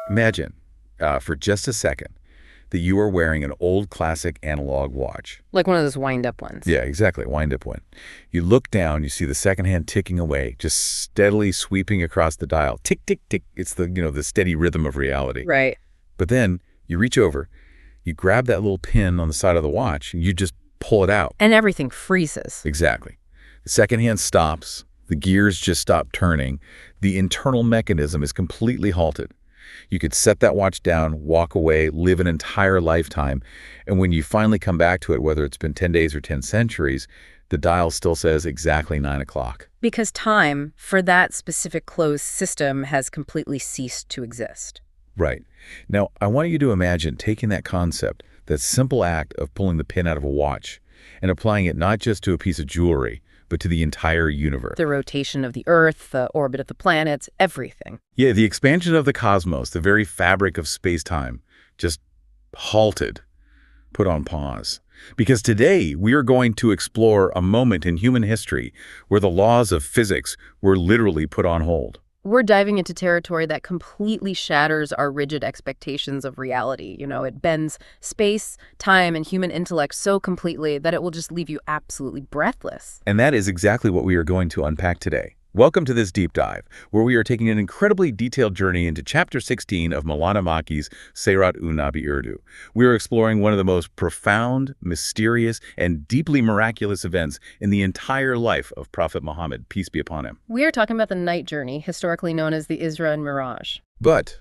Imagine, for just a second, that you are wearing an old classic analog watch. Like one of those wind-up ones. Yeah, exactly, wind-up one. You look down, you see the second hand ticking away, just steadily sweeping across the dial. Tick, tick, tick. It's the steady rhythm of reality. Right. But then you reach over, you grab that little pin on the side of the watch, and you just pull it out. And everything freezes. Exactly. The second hand stops. The gears just stop turning. The internal mechanism is completely halted. You could set that watch down, walk away, live an entire lifetime, and when you finally come back to it, whether it's been 10 days or 10 centuries, the dial still says exactly 9 o'clock. Because time, for that specific closed system, has completely ceased to exist. Right. Now, I want you to imagine taking that concept, that simple act of pulling the pin out of a watch, and applying it not just to a piece of jewelry, but to the entire universe. The rotation of the Earth, the orbit of the planets, everything. Yeah, the expansion of the cosmos, the very fabric of space-time, just halted, put on pause. Because today, we are going to explore a moment in human history where the laws of physics were literally put on hold. We're diving into territory that completely shatters our rigid expectations of reality. It bends space, time, and human intellect so completely that it will just leave you absolutely breathless. And that is exactly what we are going to unpack today. Welcome to this deep dive, where we are taking an incredibly detailed journey into Chapter 16 of Maulana Maki's Seirat-un-Nabi Urdu. We are exploring one of the most profound, mysterious, and deeply miraculous events in the entire life of Prophet Muhammad, peace be upon him. We are talking about the night journey, historically known as the Isra and Miraj. But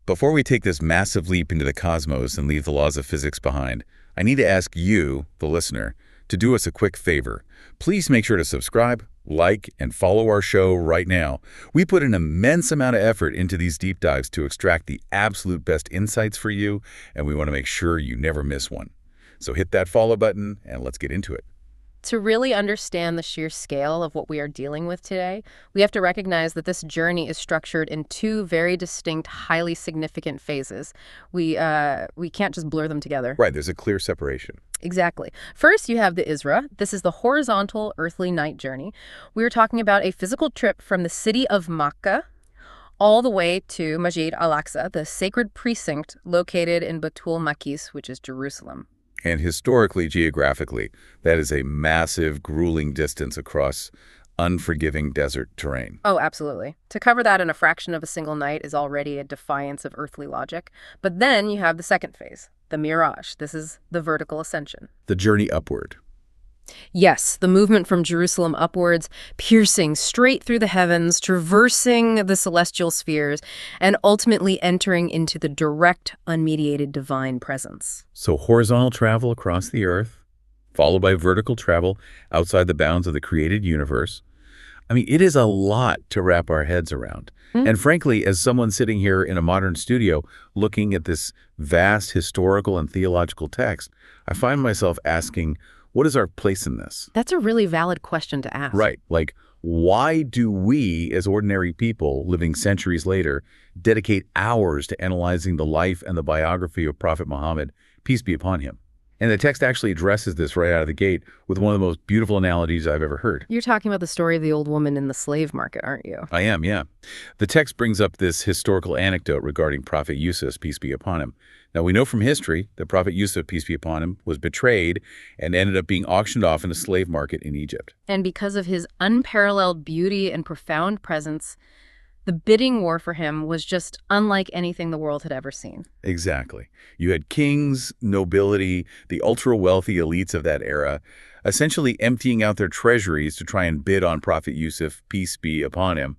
before we take this massive leap into the cosmos and leave the laws of physics behind, I need to ask you, the listener, to do us a quick favor. Please make sure to subscribe, like, and follow our show right now. We put an immense amount of effort into these deep dives to extract the absolute best insights for you, and we want to make sure you never miss one. So hit that follow button, and let's get into it. To really understand the sheer scale of what we are dealing with today, we have to recognize that this journey is structured in two very distinct, highly significant phases. We can't just blur them together. Right, there's a clear separation. Exactly. First, you have the Isra. This is the horizontal earthly night journey. We are talking about a physical trip from the city of Makkah all the way to Masjid al-Aqsa, the sacred precinct located in Batul Maqdis, which is Jerusalem. And historically, geographically, that is a massive, grueling distance across unforgiving desert terrain. Oh, absolutely. To cover that in a fraction of a single night is already a defiance of earthly logic. But then you have the second phase, the Miraj. This is the vertical ascension. The journey upward. Yes, the movement from Jerusalem upwards, piercing straight through the heavens, traversing the celestial spheres, and ultimately entering into the direct, unmediated divine presence. So horizontal travel across the earth, followed by vertical travel outside the bounds of the created universe. I mean, it is a lot to wrap our heads around. And frankly, as someone sitting here in a modern studio looking at this vast historical and theological text, I find myself asking, what is our place in this? That's a really valid question to ask. Right. Like, why do we, as ordinary people living centuries later, dedicate hours to analyzing the life and the biography of Prophet Muhammad, peace be upon him? And the text actually addresses this right out of the gate with one of the most beautiful analogies I've ever heard. You're talking about the story of the old woman in the slave market, aren't you? I am, yeah. The text brings up this historical anecdote regarding Prophet Yusuf, peace be upon him. Now, we know from history that Prophet Yusuf, peace be upon him, was betrayed and ended up being auctioned off in a slave market in Egypt. And because of his unparalleled beauty and profound presence, the bidding war for him was just unlike anything the world had ever seen. Exactly. You had kings, nobility, the ultra-wealthy elites of that era, essentially emptying out their treasuries to try and bid on Prophet Yusuf, peace be upon him.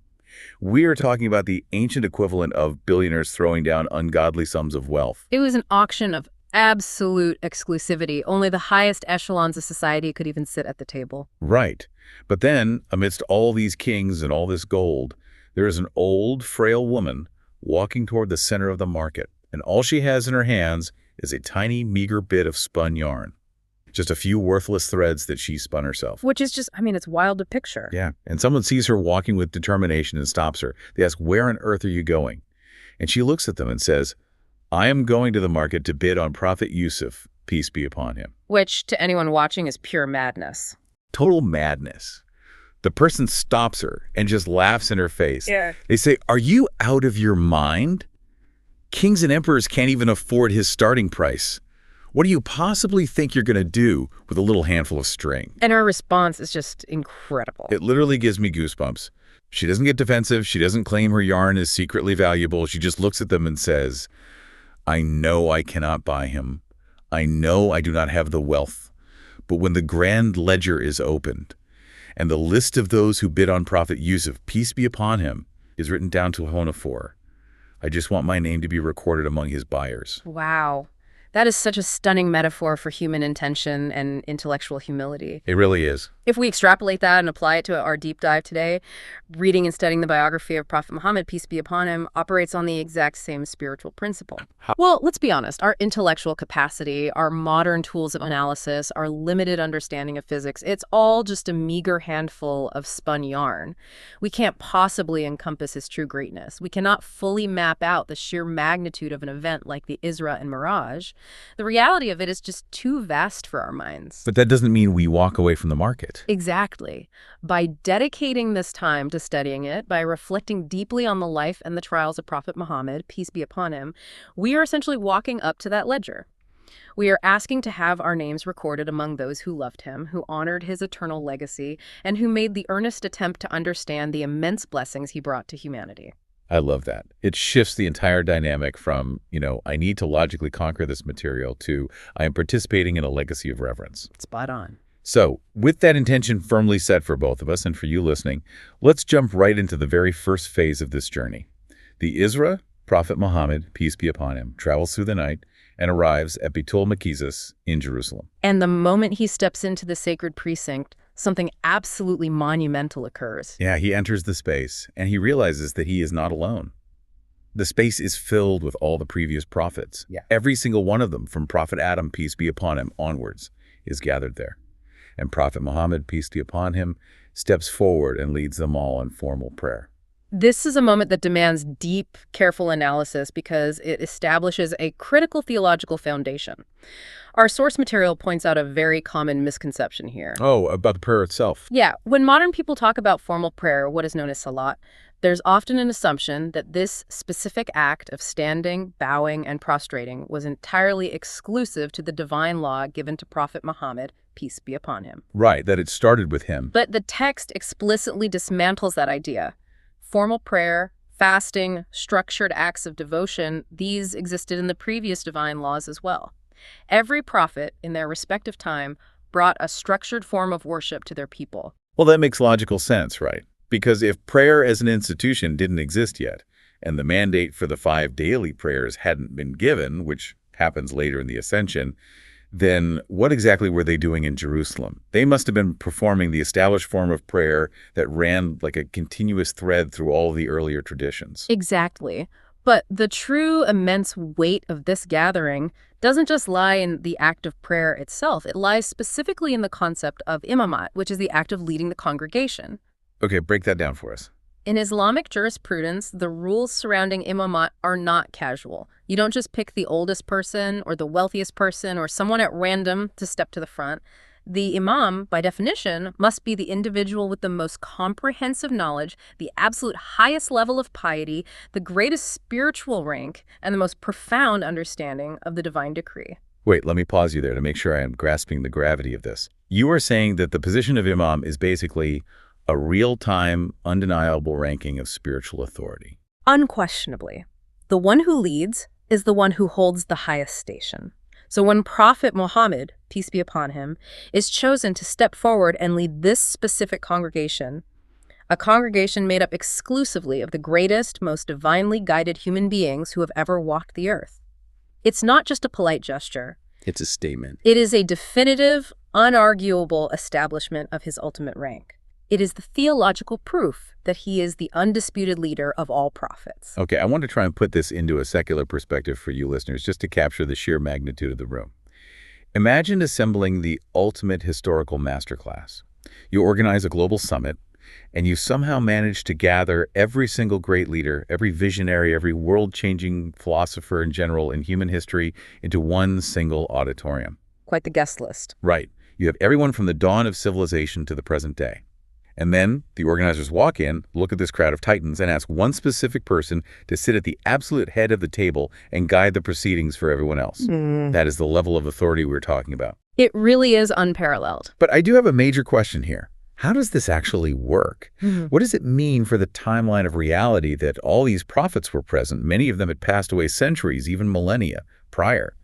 We are talking about the ancient equivalent of billionaires throwing down ungodly sums of wealth. It was an auction of absolute exclusivity. Only the highest echelons of society could even sit at the table. Right. But then, amidst all these kings and all this gold, there is an old, frail woman walking toward the center of the market, and all she has in her hands is a tiny, meager bit of spun yarn. Just a few worthless threads that she spun herself. Which is just, it's wild to picture. Yeah, and someone sees her walking with determination and stops her. They ask, "Where on earth are you going?" And she looks at them and says, "I am going to the market to bid on Prophet Yusuf, peace be upon him." Which, to anyone watching, is pure madness. Total madness. The person stops her and just laughs in her face. Yeah. They say, "Are you out of your mind?" Kings and emperors can't even afford his starting price. What do you possibly think you're going to do with a little handful of string? And her response is just incredible. It literally gives me goosebumps. She doesn't get defensive. She doesn't claim her yarn is secretly valuable. She just looks at them and says, I know I cannot buy him. I know I do not have the wealth. But when the grand ledger is opened, and the list of those who bid on Prophet Yusuf, peace be upon him, is written down to Honafor, I just want my name to be recorded among his buyers. Wow. That is such a stunning metaphor for human intention and intellectual humility. It really is. If we extrapolate that and apply it to our deep dive today, reading and studying the biography of Prophet Muhammad, peace be upon him, operates on the exact same spiritual principle. Well, let's be honest. Our intellectual capacity, our modern tools of analysis, our limited understanding of physics, it's all just a meager handful of spun yarn. We can't possibly encompass his true greatness. We cannot fully map out the sheer magnitude of an event like the Isra and Miraj. The reality of it is just too vast for our minds. But that doesn't mean we walk away from the market. Exactly. By dedicating this time to studying it, by reflecting deeply on the life and the trials of Prophet Muhammad, peace be upon him, we are essentially walking up to that ledger. We are asking to have our names recorded among those who loved him, who honored his eternal legacy, and who made the earnest attempt to understand the immense blessings he brought to humanity. I love that. It shifts the entire dynamic from, I need to logically conquer this material to I am participating in a legacy of reverence. Spot on. So, with that intention firmly set for both of us and for you listening, let's jump right into the very first phase of this journey. The Isra, Prophet Muhammad, peace be upon him, travels through the night and arrives at Beitul Maqdis in Jerusalem. And the moment he steps into the sacred precinct, something absolutely monumental occurs. Yeah, he enters the space and he realizes that he is not alone. The space is filled with all the previous prophets. Yeah. Every single one of them, from Prophet Adam, peace be upon him, onwards, is gathered there. And Prophet Muhammad, peace be upon him, steps forward and leads them all in formal prayer. This is a moment that demands deep, careful analysis because it establishes a critical theological foundation. Our source material points out a very common misconception here. Oh, about the prayer itself. Yeah, when modern people talk about formal prayer, what is known as salat, there's often an assumption that this specific act of standing, bowing, and prostrating was entirely exclusive to the divine law given to Prophet Muhammad, peace be upon him. Right, that it started with him. But the text explicitly dismantles that idea. Formal prayer, fasting, structured acts of devotion, these existed in the previous divine laws as well. Every prophet, in their respective time, brought a structured form of worship to their people. Well, that makes logical sense, right? Because if prayer as an institution didn't exist yet, and the mandate for the 5 daily prayers hadn't been given, which happens later in the Ascension, then what exactly were they doing in Jerusalem? They must have been performing the established form of prayer that ran like a continuous thread through all of the earlier traditions. Exactly. But the true immense weight of this gathering doesn't just lie in the act of prayer itself. It lies specifically in the concept of imamat, which is the act of leading the congregation. Okay, break that down for us. In Islamic jurisprudence, the rules surrounding imamat are not casual. You don't just pick the oldest person or the wealthiest person or someone at random to step to the front. The imam, by definition, must be the individual with the most comprehensive knowledge, the absolute highest level of piety, the greatest spiritual rank, and the most profound understanding of the divine decree. Wait, let me pause you there to make sure I am grasping the gravity of this. You are saying that the position of imam is basically a real-time, undeniable ranking of spiritual authority. Unquestionably. The one who leads is the one who holds the highest station. So when Prophet Muhammad, peace be upon him, is chosen to step forward and lead this specific congregation, a congregation made up exclusively of the greatest, most divinely guided human beings who have ever walked the earth, it's not just a polite gesture. It's a statement. It is a definitive, unarguable establishment of his ultimate rank. It is the theological proof that he is the undisputed leader of all prophets. Okay, I want to try and put this into a secular perspective for you listeners, just to capture the sheer magnitude of the room. Imagine assembling the ultimate historical masterclass. You organize a global summit, and you somehow manage to gather every single great leader, every visionary, every world-changing philosopher in general in human history into one single auditorium. Quite the guest list. Right. You have everyone from the dawn of civilization to the present day. And then the organizers walk in, look at this crowd of titans, and ask one specific person to sit at the absolute head of the table and guide the proceedings for everyone else. That is the level of authority we're talking about. It really is unparalleled. But I do have a major question here. How does this actually work? What does it mean for the timeline of reality that all these prophets were present? Many of them had passed away centuries, even millennia prior.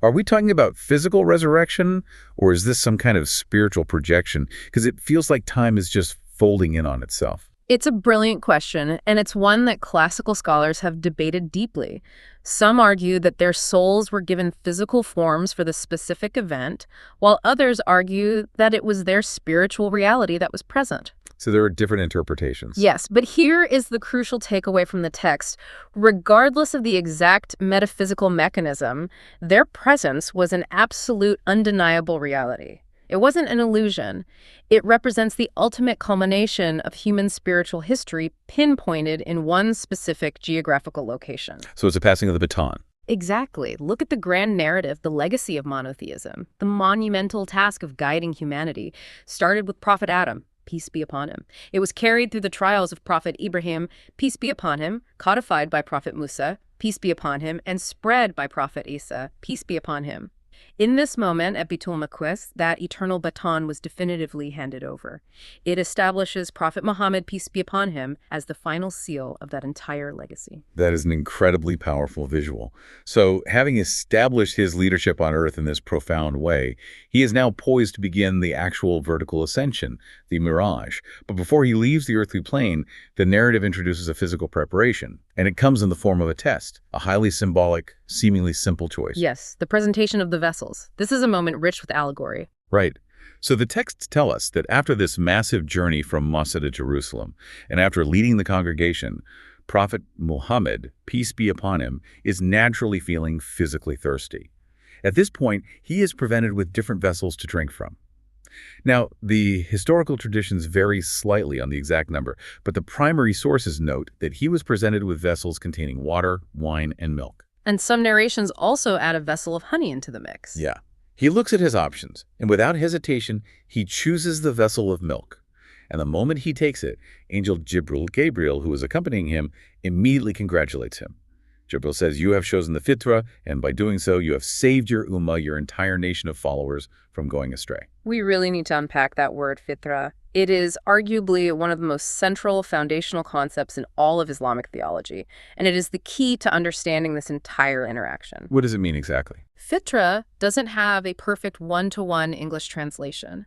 Are we talking about physical resurrection, or is this some kind of spiritual projection? Because it feels like time is just folding in on itself. It's a brilliant question, and it's one that classical scholars have debated deeply. Some argue that their souls were given physical forms for the specific event, while others argue that it was their spiritual reality that was present. So there are different interpretations. Yes, but here is the crucial takeaway from the text. Regardless of the exact metaphysical mechanism, their presence was an absolute, undeniable reality. It wasn't an illusion. It represents the ultimate culmination of human spiritual history pinpointed in one specific geographical location. So it's a passing of the baton. Exactly. Look at the grand narrative, the legacy of monotheism. The monumental task of guiding humanity started with Prophet Adam, peace be upon him. It was carried through the trials of Prophet Ibrahim, peace be upon him, codified by Prophet Musa, peace be upon him, and spread by Prophet Isa, peace be upon him. In this moment at Beitul Maqdis, that eternal baton was definitively handed over. It establishes Prophet Muhammad, peace be upon him, as the final seal of that entire legacy. That is an incredibly powerful visual. So having established his leadership on earth in this profound way, he is now poised to begin the actual vertical ascension, the Miraj. But before he leaves the earthly plane, the narrative introduces a physical preparation, and it comes in the form of a test, a highly symbolic, seemingly simple choice. Yes, the presentation of the vessels. This is a moment rich with allegory. Right. So the texts tell us that after this massive journey from Masa to Jerusalem, and after leading the congregation, Prophet Muhammad, peace be upon him, is naturally feeling physically thirsty. At this point, he is presented with different vessels to drink from. Now, the historical traditions vary slightly on the exact number, but the primary sources note that he was presented with vessels containing water, wine, and milk. And some narrations also add a vessel of honey into the mix. Yeah. He looks at his options, and without hesitation, he chooses the vessel of milk. And the moment he takes it, Angel Gabriel, who is accompanying him, immediately congratulates him. Jibril says, "You have chosen the fitra, and by doing so, you have saved your ummah, your entire nation of followers, from going astray." We really need to unpack that word, fitra. It is arguably one of the most central foundational concepts in all of Islamic theology, and it is the key to understanding this entire interaction. What does it mean exactly? Fitra doesn't have a perfect one-to-one English translation.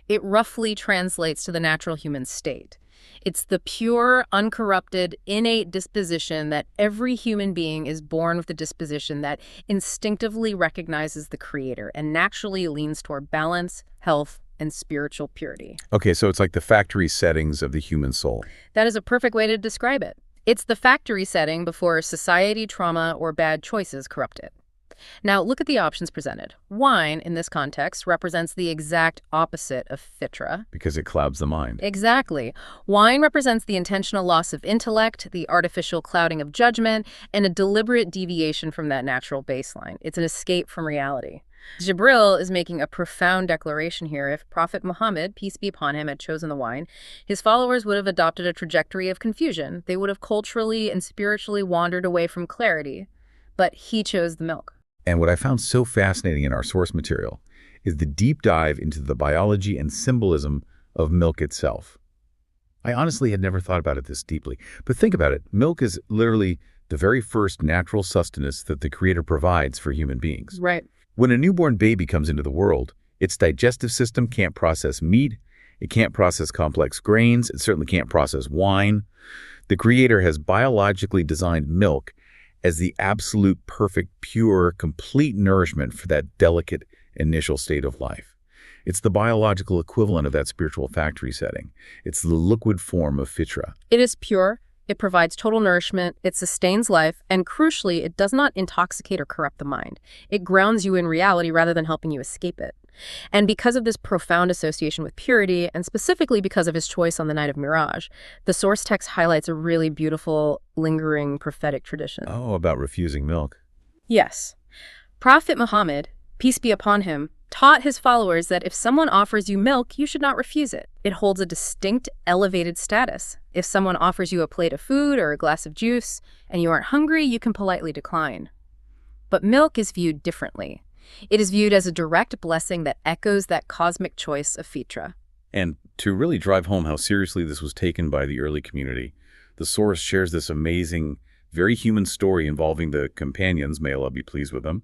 It roughly translates to the natural human state. It's the pure, uncorrupted, innate disposition that every human being is born with, a disposition that instinctively recognizes the Creator and naturally leans toward balance, health, and spiritual purity. Okay, so it's like the factory settings of the human soul. That is a perfect way to describe it. It's the factory setting before society, trauma, or bad choices corrupt it. Now, look at the options presented. Wine, in this context, represents the exact opposite of fitra. Because it clouds the mind. Exactly. Wine represents the intentional loss of intellect, the artificial clouding of judgment, and a deliberate deviation from that natural baseline. It's an escape from reality. Jibril is making a profound declaration here. If Prophet Muhammad, peace be upon him, had chosen the wine, his followers would have adopted a trajectory of confusion. They would have culturally and spiritually wandered away from clarity. But he chose the milk. And what I found so fascinating in our source material is the deep dive into the biology and symbolism of milk itself. I honestly had never thought about it this deeply, but think about it. Milk is literally the very first natural sustenance that the Creator provides for human beings. Right. When a newborn baby comes into the world, its digestive system can't process meat, it can't process complex grains, it certainly can't process wine. The Creator has biologically designed milk as the absolute, perfect, pure, complete nourishment for that delicate initial state of life. It's the biological equivalent of that spiritual factory setting. It's the liquid form of fitra. It is pure, it provides total nourishment, it sustains life, and crucially, it does not intoxicate or corrupt the mind. It grounds you in reality rather than helping you escape it. And because of this profound association with purity, and specifically because of his choice on the night of Miraj, the source text highlights a really beautiful, lingering prophetic tradition. Oh, about refusing milk. Yes. Prophet Muhammad, peace be upon him, taught his followers that if someone offers you milk, you should not refuse it. It holds a distinct, elevated status. If someone offers you a plate of food or a glass of juice and you aren't hungry, you can politely decline. But milk is viewed differently. It is viewed as a direct blessing that echoes that cosmic choice of Fitra. And to really drive home how seriously this was taken by the early community, the source shares this amazing, very human story involving the companions, may Allah be pleased with them.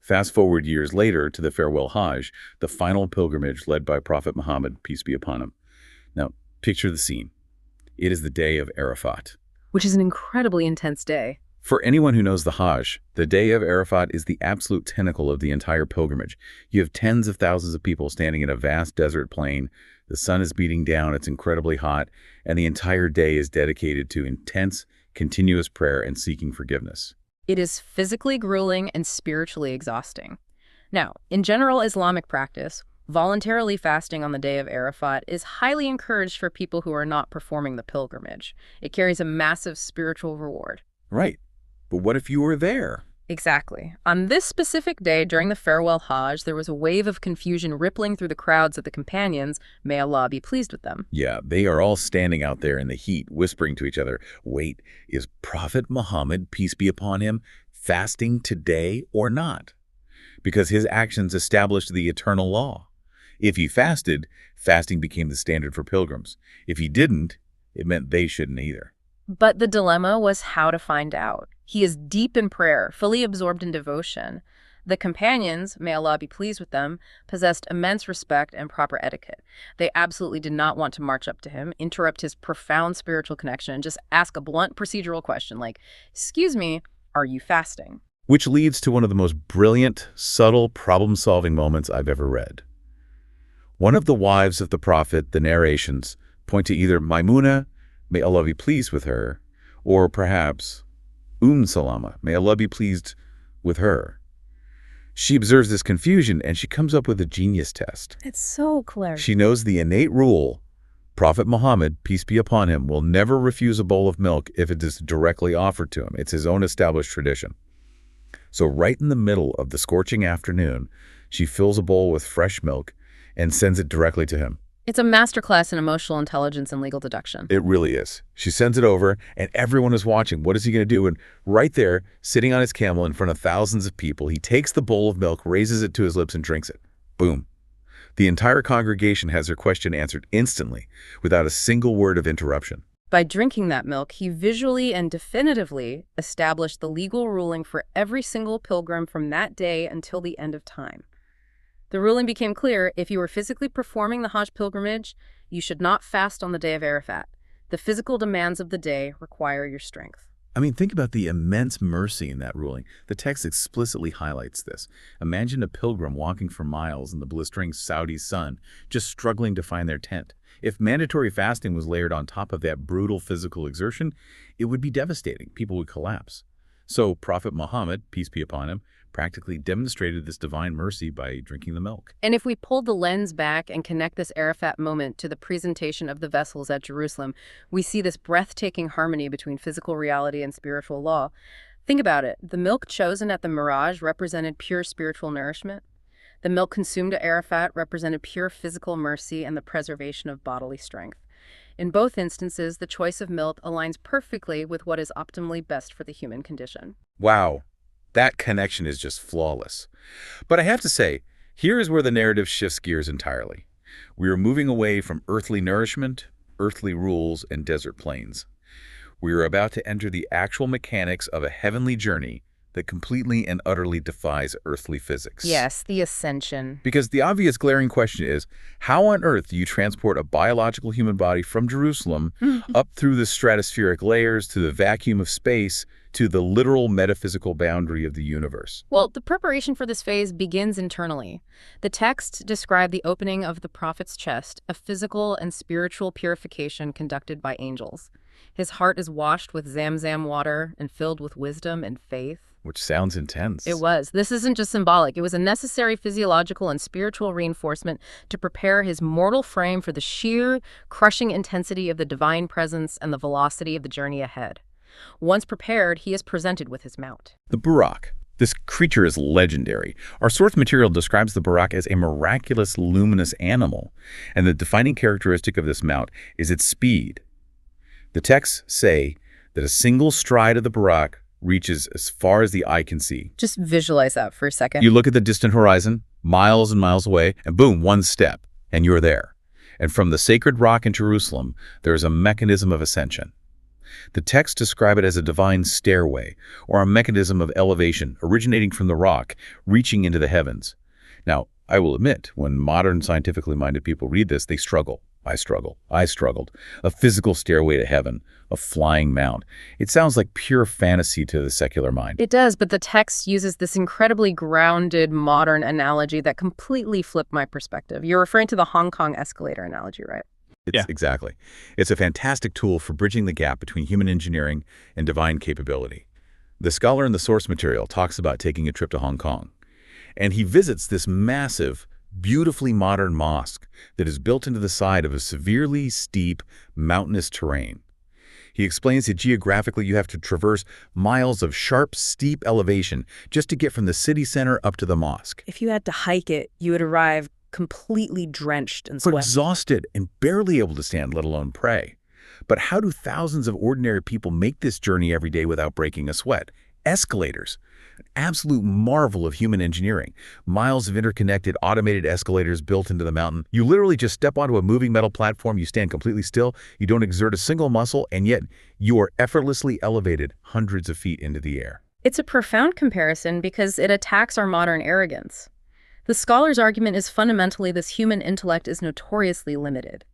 Fast forward years later to the farewell Hajj, the final pilgrimage led by Prophet Muhammad, peace be upon him. Now, picture the scene. It is the day of Arafat. Which is an incredibly intense day. For anyone who knows the Hajj, the day of Arafat is the absolute pinnacle of the entire pilgrimage. You have tens of thousands of people standing in a vast desert plain. The sun is beating down, it's incredibly hot, and the entire day is dedicated to intense, continuous prayer and seeking forgiveness. It is physically grueling and spiritually exhausting. Now, in general Islamic practice, voluntarily fasting on the day of Arafat is highly encouraged for people who are not performing the pilgrimage. It carries a massive spiritual reward. Right. But what if you were there? Exactly. On this specific day during the farewell Hajj, there was a wave of confusion rippling through the crowds of the companions. May Allah be pleased with them. Yeah, they are all standing out there in the heat, whispering to each other, wait, is Prophet Muhammad, peace be upon him, fasting today or not? Because his actions established the eternal law. If he fasted, fasting became the standard for pilgrims. If he didn't, it meant they shouldn't either. But the dilemma was how to find out. He is deep in prayer, fully absorbed in devotion. The companions, may Allah be pleased with them, possessed immense respect and proper etiquette. They absolutely did not want to march up to him, interrupt his profound spiritual connection, and just ask a blunt procedural question like, "Excuse me, are you fasting?" Which leads to one of the most brilliant, subtle, problem-solving moments I've ever read. One of the wives of the Prophet, the narrations, point to either Maimuna, may Allah be pleased with her, or perhaps Salama, may Allah be pleased with her. She observes this confusion and she comes up with a genius test. It's so clever. She knows the innate rule, Prophet Muhammad, peace be upon him, will never refuse a bowl of milk if it is directly offered to him. It's his own established tradition. So right in the middle of the scorching afternoon, she fills a bowl with fresh milk and sends it directly to him. It's a masterclass in emotional intelligence and legal deduction. It really is. She sends it over, and everyone is watching. What is he going to do? And right there, sitting on his camel in front of thousands of people, he takes the bowl of milk, raises it to his lips, and drinks it. Boom. The entire congregation has their question answered instantly, without a single word of interruption. By drinking that milk, he visually and definitively established the legal ruling for every single pilgrim from that day until the end of time. The ruling became clear: if you were physically performing the Hajj pilgrimage, you should not fast on the day of Arafat. The physical demands of the day require your strength. I mean, think about the immense mercy in that ruling. The text explicitly highlights this. Imagine a pilgrim walking for miles in the blistering Saudi sun, just struggling to find their tent. If mandatory fasting was layered on top of that brutal physical exertion, it would be devastating. People would collapse. So Prophet Muhammad, peace be upon him, practically demonstrated this divine mercy by drinking the milk. And if we pull the lens back and connect this Arafat moment to the presentation of the vessels at Jerusalem, we see this breathtaking harmony between physical reality and spiritual law. Think about it. The milk chosen at the Miraj represented pure spiritual nourishment. The milk consumed at Arafat represented pure physical mercy and the preservation of bodily strength. In both instances, the choice of milk aligns perfectly with what is optimally best for the human condition. Wow. That connection is just flawless. But I have to say, here is where the narrative shifts gears entirely. We are moving away from earthly nourishment, earthly rules, and desert plains. We are about to enter the actual mechanics of a heavenly journey that completely and utterly defies earthly physics. Yes, the ascension. Because the obvious glaring question is, how on earth do you transport a biological human body from Jerusalem up through the stratospheric layers to the vacuum of space to the literal metaphysical boundary of the universe? Well, the preparation for this phase begins internally. The text described the opening of the prophet's chest, a physical and spiritual purification conducted by angels. His heart is washed with Zamzam water and filled with wisdom and faith. Which sounds intense. It was. This isn't just symbolic. It was a necessary physiological and spiritual reinforcement to prepare his mortal frame for the sheer, crushing intensity of the divine presence and the velocity of the journey ahead. Once prepared, he is presented with his mount. The Buraq, This creature is legendary. Our source material describes the Buraq as a miraculous, luminous animal, and the defining characteristic of this mount is its speed. The texts say that a single stride of the Buraq reaches as far as the eye can see. Just visualize that for a second. You look at the distant horizon, miles and miles away, and boom, one step, and you're there. And from the sacred rock in Jerusalem, there is a mechanism of ascension. The texts describe it as a divine stairway, or a mechanism of elevation originating from the rock, reaching into the heavens. Now, I will admit, when modern scientifically minded people read this, they struggle. I struggled. A physical stairway to heaven, a flying mount. It sounds like pure fantasy to the secular mind. It does, but the text uses this incredibly grounded modern analogy that completely flipped my perspective. You're referring to the Hong Kong escalator analogy, right? Exactly. It's a fantastic tool for bridging the gap between human engineering and divine capability. The scholar in the source material talks about taking a trip to Hong Kong, and he visits this massive, beautifully modern mosque that is built into the side of a severely steep, mountainous terrain. He explains that geographically you have to traverse miles of sharp, steep elevation just to get from the city center up to the mosque. If you had to hike it, you would arrive completely drenched in sweat. Exhausted and barely able to stand, let alone pray. But how do thousands of ordinary people make this journey every day without breaking a sweat? Escalators. An absolute marvel of human engineering. Miles of interconnected automated escalators built into the mountain. You literally just step onto a moving metal platform, you stand completely still, you don't exert a single muscle, and yet you are effortlessly elevated hundreds of feet into the air. It's a profound comparison because it attacks our modern arrogance. The scholar's argument is fundamentally this human intellect is notoriously limited.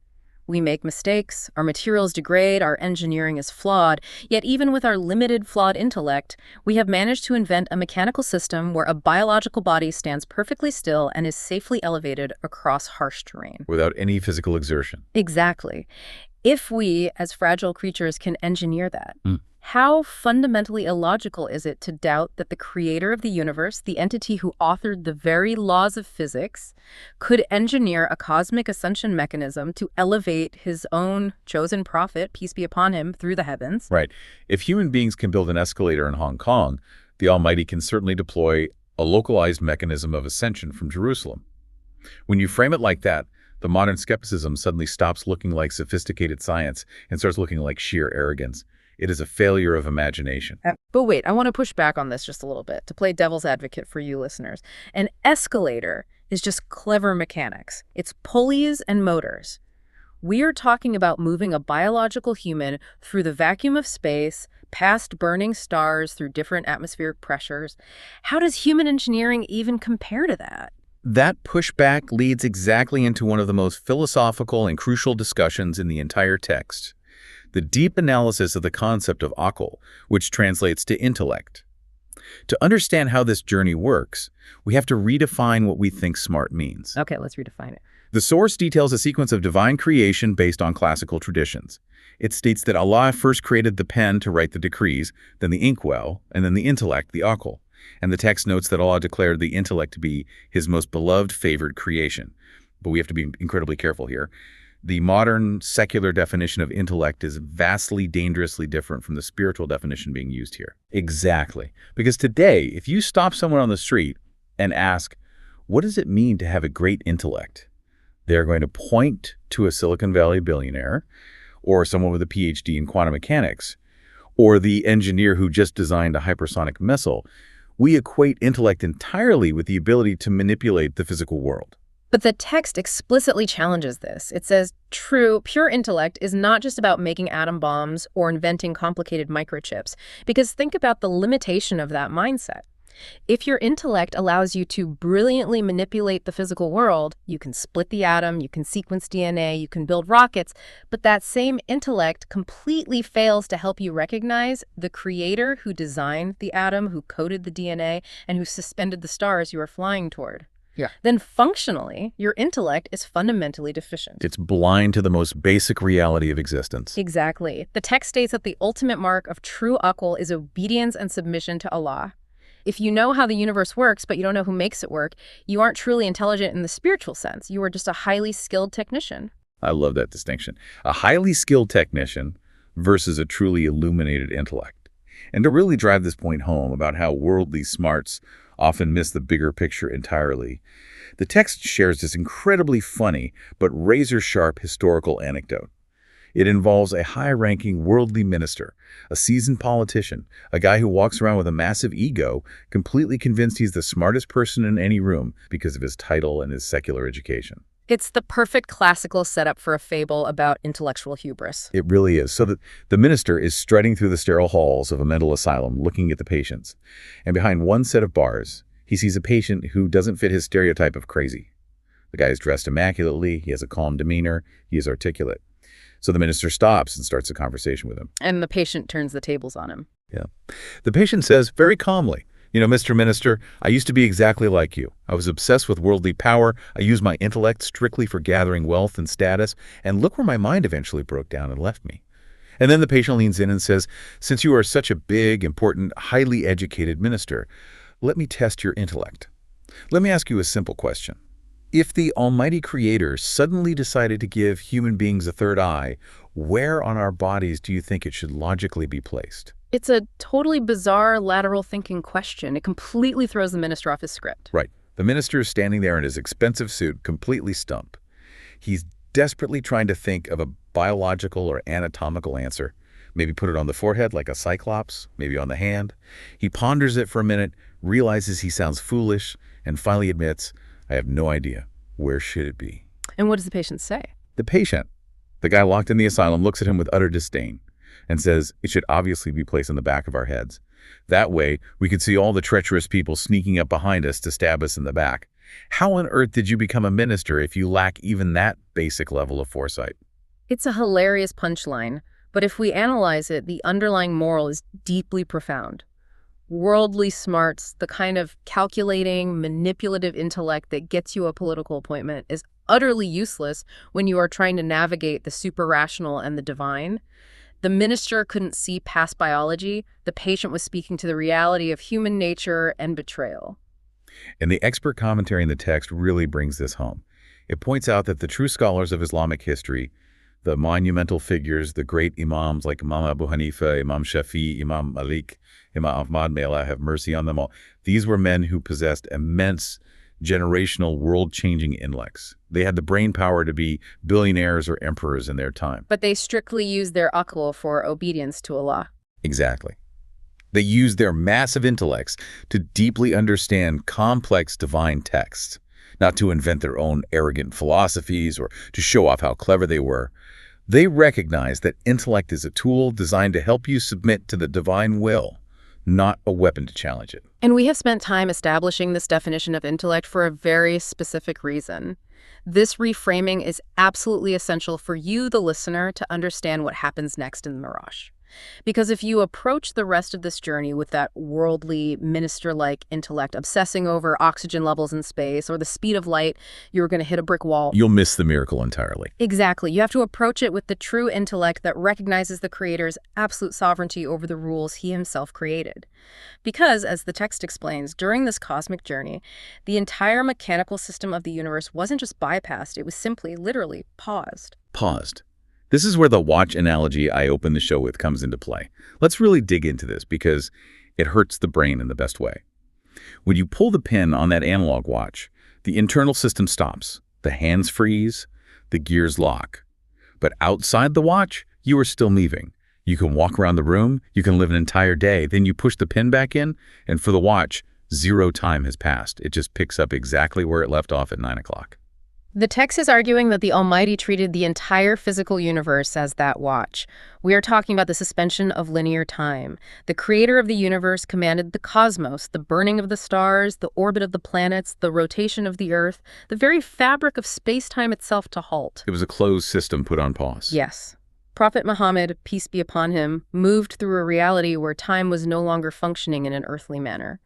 We make mistakes, our materials degrade, our engineering is flawed, yet even with our limited, flawed intellect, we have managed to invent a mechanical system where a biological body stands perfectly still and is safely elevated across harsh terrain. Without any physical exertion. Exactly. If we, as fragile creatures, can engineer that, how fundamentally illogical is it to doubt that the creator of the universe, the entity who authored the very laws of physics, could engineer a cosmic ascension mechanism to elevate his own chosen prophet, peace be upon him, through the heavens? Right. If human beings can build an escalator in Hong Kong, the Almighty can certainly deploy a localized mechanism of ascension from Jerusalem. When you frame it like that, the modern skepticism suddenly stops looking like sophisticated science and starts looking like sheer arrogance. It is a failure of imagination. But wait, I want to push back on this just a little bit to play devil's advocate for you listeners. An escalator is just clever mechanics. It's pulleys and motors. We are talking about moving a biological human through the vacuum of space, past burning stars, through different atmospheric pressures. How does human engineering even compare to that? That pushback leads exactly into one of the most philosophical and crucial discussions in the entire text. The deep analysis of the concept of akal, which translates to intellect. To understand how this journey works, we have to redefine what we think smart means. Okay, let's redefine it. The source details a sequence of divine creation based on classical traditions. It states that Allah first created the pen to write the decrees, then the inkwell, and then the intellect, the akal. And the text notes that Allah declared the intellect to be his most beloved, favored creation. But we have to be incredibly careful here. The modern secular definition of intellect is vastly dangerously different from the spiritual definition being used here. Exactly. Because today, if you stop someone on the street and ask, what does it mean to have a great intellect? They're going to point to a Silicon Valley billionaire, or someone with a PhD in quantum mechanics, or the engineer who just designed a hypersonic missile. We equate intellect entirely with the ability to manipulate the physical world. But the text explicitly challenges this. It says, true, pure intellect is not just about making atom bombs or inventing complicated microchips, because think about the limitation of that mindset. If your intellect allows you to brilliantly manipulate the physical world, you can split the atom, you can sequence DNA, you can build rockets, but that same intellect completely fails to help you recognize the creator who designed the atom, who coded the DNA, and who suspended the stars you are flying toward. Then functionally, your intellect is fundamentally deficient. It's blind to the most basic reality of existence. Exactly. The text states that the ultimate mark of true akal is obedience and submission to Allah. If you know how the universe works, but you don't know who makes it work, you aren't truly intelligent in the spiritual sense. You are just a highly skilled technician. I love that distinction. A highly skilled technician versus a truly illuminated intellect. And to really drive this point home about how worldly smarts often miss the bigger picture entirely, the text shares this incredibly funny but razor-sharp historical anecdote. It involves a high-ranking worldly minister, a seasoned politician, a guy who walks around with a massive ego, completely convinced he's the smartest person in any room because of his title and his secular education. It's the perfect classical setup for a fable about intellectual hubris. It really is. So that the minister is strutting through the sterile halls of a mental asylum looking at the patients. And behind one set of bars, he sees a patient who doesn't fit his stereotype of crazy. The guy is dressed immaculately, he has a calm demeanor, he is articulate. So the minister stops and starts a conversation with him. And the patient turns the tables on him. Yeah. The patient says very calmly, Mr. Minister, I used to be exactly like you. I was obsessed with worldly power. I used my intellect strictly for gathering wealth and status. And look where my mind eventually broke down and left me. And then the patient leans in and says, since you are such a big, important, highly educated minister, let me test your intellect. Let me ask you a simple question. If the Almighty Creator suddenly decided to give human beings a third eye, where on our bodies do you think it should logically be placed? It's a totally bizarre lateral thinking question. It completely throws the minister off his script. Right. The minister is standing there in his expensive suit, completely stumped. He's desperately trying to think of a biological or anatomical answer. Maybe put it on the forehead like a cyclops, maybe on the hand. He ponders it for a minute, realizes he sounds foolish, and finally admits, I have no idea. Where should it be? And what does the patient say? The patient, the guy locked in the asylum, looks at him with utter disdain and says it should obviously be placed on the back of our heads. That way, we could see all the treacherous people sneaking up behind us to stab us in the back. How on earth did you become a minister if you lack even that basic level of foresight? It's a hilarious punchline, but if we analyze it, the underlying moral is deeply profound. Worldly smarts, the kind of calculating, manipulative intellect that gets you a political appointment, is utterly useless when you are trying to navigate the super-rational and the divine. The minister couldn't see past biology. The patient was speaking to the reality of human nature and betrayal. And the expert commentary in the text really brings this home. It points out that the true scholars of Islamic history, the monumental figures, the great imams like Imam Abu Hanifa, Imam Shafi, Imam Malik, Imam Ahmad, may Allah have mercy on them all. These were men who possessed immense generational world-changing intellects. They had the brain power to be billionaires or emperors in their time. But they strictly used their aql for obedience to Allah. Exactly. They used their massive intellects to deeply understand complex divine texts, not to invent their own arrogant philosophies or to show off how clever they were. They recognized that intellect is a tool designed to help you submit to the divine will, not a weapon to challenge it. And we have spent time establishing this definition of intellect for a very specific reason. This reframing is absolutely essential for you, the listener, to understand what happens next in the Midrash. Because if you approach the rest of this journey with that worldly, minister-like intellect, obsessing over oxygen levels in space or the speed of light, you're going to hit a brick wall. You'll miss the miracle entirely. Exactly. You have to approach it with the true intellect that recognizes the Creator's absolute sovereignty over the rules he himself created. Because, as the text explains, during this cosmic journey, the entire mechanical system of the universe wasn't just bypassed, it was simply, literally, paused. Paused. This is where the watch analogy I opened the show with comes into play. Let's really dig into this because it hurts the brain in the best way. When you pull the pin on that analog watch, the internal system stops, the hands freeze, the gears lock. But outside the watch, you are still moving. You can walk around the room, you can live an entire day, then you push the pin back in, and for the watch, 0 time has passed. It just picks up exactly where it left off at 9 o'clock. The text is arguing that the Almighty treated the entire physical universe as that watch. We are talking about the suspension of linear time. The Creator of the universe commanded the cosmos, the burning of the stars, the orbit of the planets, the rotation of the Earth, the very fabric of space-time itself to halt. It was a closed system put on pause. Yes. Prophet Muhammad, peace be upon him, moved through a reality where time was no longer functioning in an earthly manner.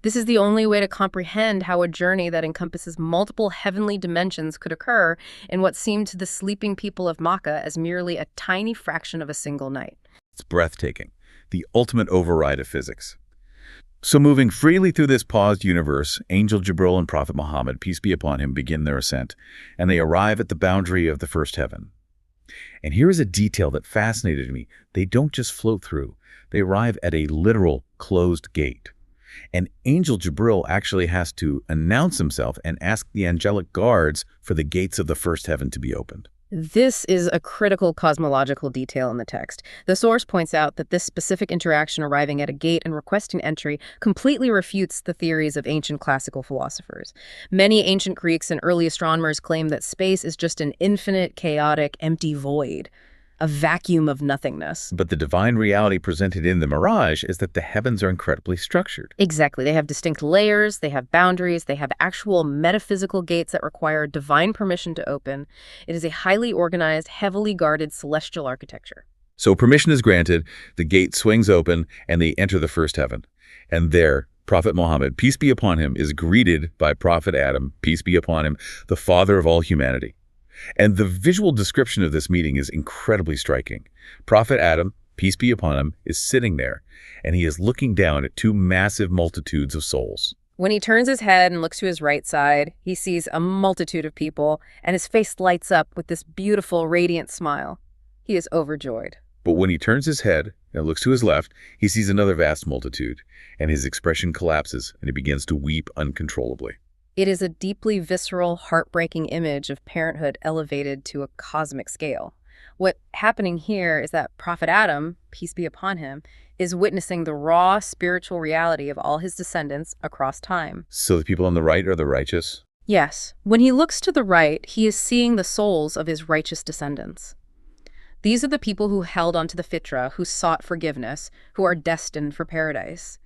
This is the only way to comprehend how a journey that encompasses multiple heavenly dimensions could occur in what seemed to the sleeping people of Makkah as merely a tiny fraction of a single night. It's breathtaking, the ultimate override of physics. So moving freely through this paused universe, Angel Jibril and Prophet Muhammad, peace be upon him, begin their ascent, and they arrive at the boundary of the first heaven. And here is a detail that fascinated me. They don't just float through. They arrive at a literal closed gate. And Angel Jibril actually has to announce himself and ask the angelic guards for the gates of the first heaven to be opened. This is a critical cosmological detail in the text. The source points out that this specific interaction arriving at a gate and requesting entry completely refutes the theories of ancient classical philosophers. Many ancient Greeks and early astronomers claim that space is just an infinite, chaotic, empty void, a vacuum of nothingness. But the divine reality presented in the Mirage is that the heavens are incredibly structured. Exactly. They have distinct layers, they have boundaries, they have actual metaphysical gates that require divine permission to open. It is a highly organized, heavily guarded celestial architecture. So permission is granted, the gate swings open, and they enter the first heaven. And there, Prophet Muhammad, peace be upon him, is greeted by Prophet Adam, peace be upon him, the father of all humanity. And the visual description of this meeting is incredibly striking. Prophet Adam, peace be upon him, is sitting there, and he is looking down at two massive multitudes of souls. When he turns his head and looks to his right side, he sees a multitude of people, and his face lights up with this beautiful, radiant smile. He is overjoyed. But when he turns his head and looks to his left, he sees another vast multitude, and his expression collapses, and he begins to weep uncontrollably. It is a deeply visceral, heartbreaking image of parenthood elevated to a cosmic scale. What's happening here is that Prophet Adam, peace be upon him, is witnessing the raw spiritual reality of all his descendants across time. So the people on the right are the righteous? Yes, when he looks to the right, he is seeing the souls of his righteous descendants. These are the people who held onto the fitra, who sought forgiveness, who are destined for paradise.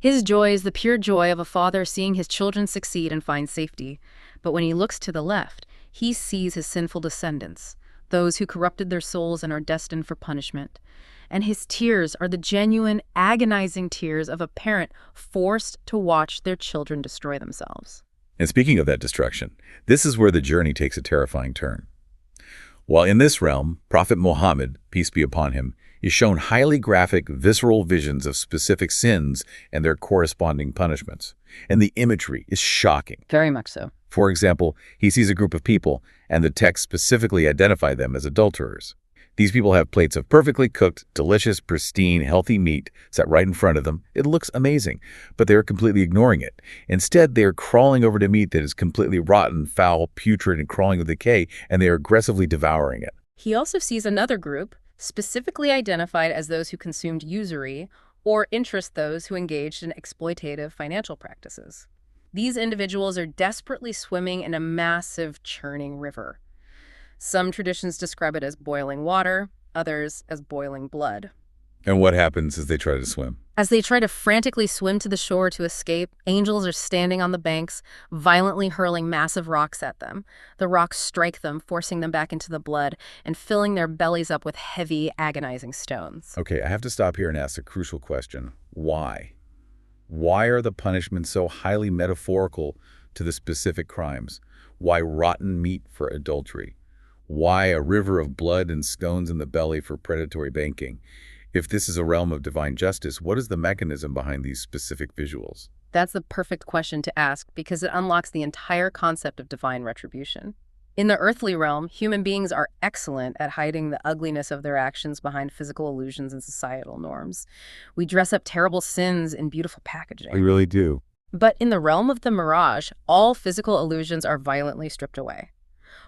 His joy is the pure joy of a father seeing his children succeed and find safety. But when he looks to the left, he sees his sinful descendants, those who corrupted their souls and are destined for punishment. And his tears are the genuine, agonizing tears of a parent forced to watch their children destroy themselves. And speaking of that destruction, this is where the journey takes a terrifying turn. While in this realm, Prophet Muhammad, peace be upon him, is shown highly graphic, visceral visions of specific sins and their corresponding punishments. And the imagery is shocking. Very much so. For example, he sees a group of people, and the text specifically identified them as adulterers. These people have plates of perfectly cooked, delicious, pristine, healthy meat set right in front of them. It looks amazing, but they are completely ignoring it. Instead, they are crawling over to meat that is completely rotten, foul, putrid, and crawling with decay, and they are aggressively devouring it. He also sees another group, specifically identified as those who consumed usury or interest those who engaged in exploitative financial practices. These individuals are desperately swimming in a massive churning river. Some traditions describe it as boiling water, others as boiling blood. And what happens as they try to swim? As they try to frantically swim to the shore to escape, angels are standing on the banks, violently hurling massive rocks at them. The rocks strike them, forcing them back into the blood and filling their bellies up with heavy, agonizing stones. Okay, I have to stop here and ask a crucial question. Why? Why are the punishments so highly metaphorical to the specific crimes? Why rotten meat for adultery? Why a river of blood and stones in the belly for predatory banking? If this is a realm of divine justice, what is the mechanism behind these specific visuals? That's the perfect question to ask because it unlocks the entire concept of divine retribution. In the earthly realm, human beings are excellent at hiding the ugliness of their actions behind physical illusions and societal norms. We dress up terrible sins in beautiful packaging. We really do. But in the realm of the Mirage, all physical illusions are violently stripped away.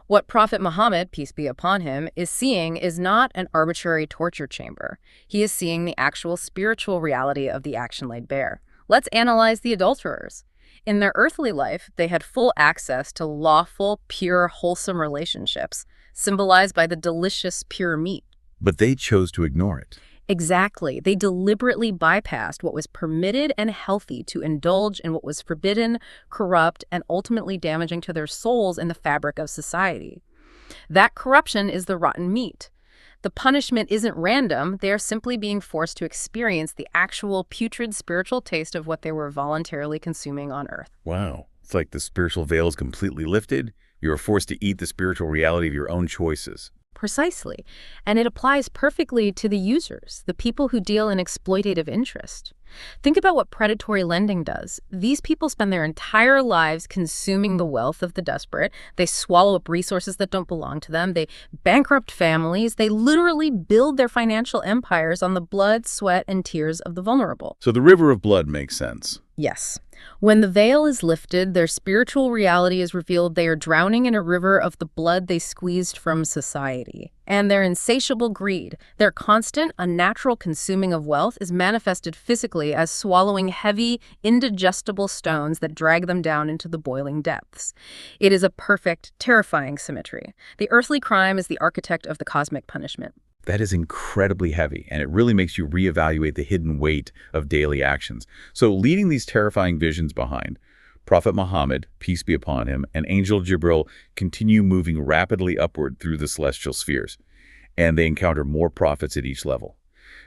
What Prophet Muhammad, peace be upon him, is seeing is not an arbitrary torture chamber. He is seeing the actual spiritual reality of the action laid bare. Let's analyze the adulterers. In their earthly life, they had full access to lawful, pure, wholesome relationships, symbolized by the delicious, pure meat. But they chose to ignore it. Exactly. They deliberately bypassed what was permitted and healthy to indulge in what was forbidden, corrupt, and ultimately damaging to their souls in the fabric of society. That corruption is the rotten meat. The punishment isn't random. They are simply being forced to experience the actual putrid spiritual taste of what they were voluntarily consuming on earth. Wow. It's like the spiritual veil is completely lifted. You are forced to eat the spiritual reality of your own choices. Precisely. And it applies perfectly to the users, the people who deal in exploitative interest. Think about what predatory lending does. These people spend their entire lives consuming the wealth of the desperate. They swallow up resources that don't belong to them. They bankrupt families. They literally build their financial empires on the blood, sweat, and tears of the vulnerable. So the river of blood makes sense. Yes. When the veil is lifted, their spiritual reality is revealed. They are drowning in a river of the blood they squeezed from society. And their insatiable greed, their constant, unnatural consuming of wealth is manifested physically as swallowing heavy, indigestible stones that drag them down into the boiling depths. It is a perfect, terrifying symmetry. The earthly crime is the architect of the cosmic punishment. That is incredibly heavy, and it really makes you reevaluate the hidden weight of daily actions. So leaving these terrifying visions behind, Prophet Muhammad, peace be upon him, and Angel Jibril continue moving rapidly upward through the celestial spheres, and they encounter more prophets at each level.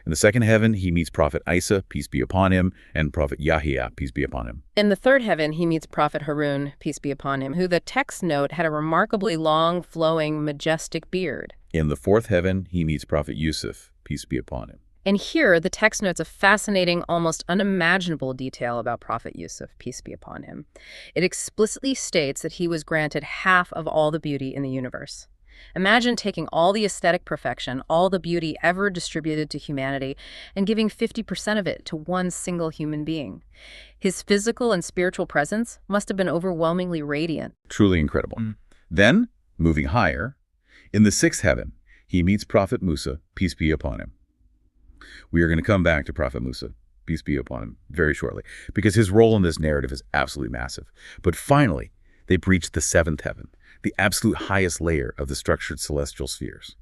In the second heaven, he meets Prophet Isa, peace be upon him, and Prophet Yahya, peace be upon him. In the third heaven, he meets Prophet Harun, peace be upon him, who the texts note had a remarkably long, flowing, majestic beard. In the fourth heaven, he meets Prophet Yusuf, peace be upon him. And here, the text notes a fascinating, almost unimaginable detail about Prophet Yusuf, peace be upon him. It explicitly states that he was granted half of all the beauty in the universe. Imagine taking all the aesthetic perfection, all the beauty ever distributed to humanity, and giving 50% of it to one single human being. His physical and spiritual presence must have been overwhelmingly radiant. Truly incredible. Then, moving higher, in the sixth heaven, he meets Prophet Musa, peace be upon him. We are going to come back to Prophet Musa, peace be upon him, very shortly, because his role in this narrative is absolutely massive. But finally, they breach the seventh heaven, the absolute highest layer of the structured celestial spheres.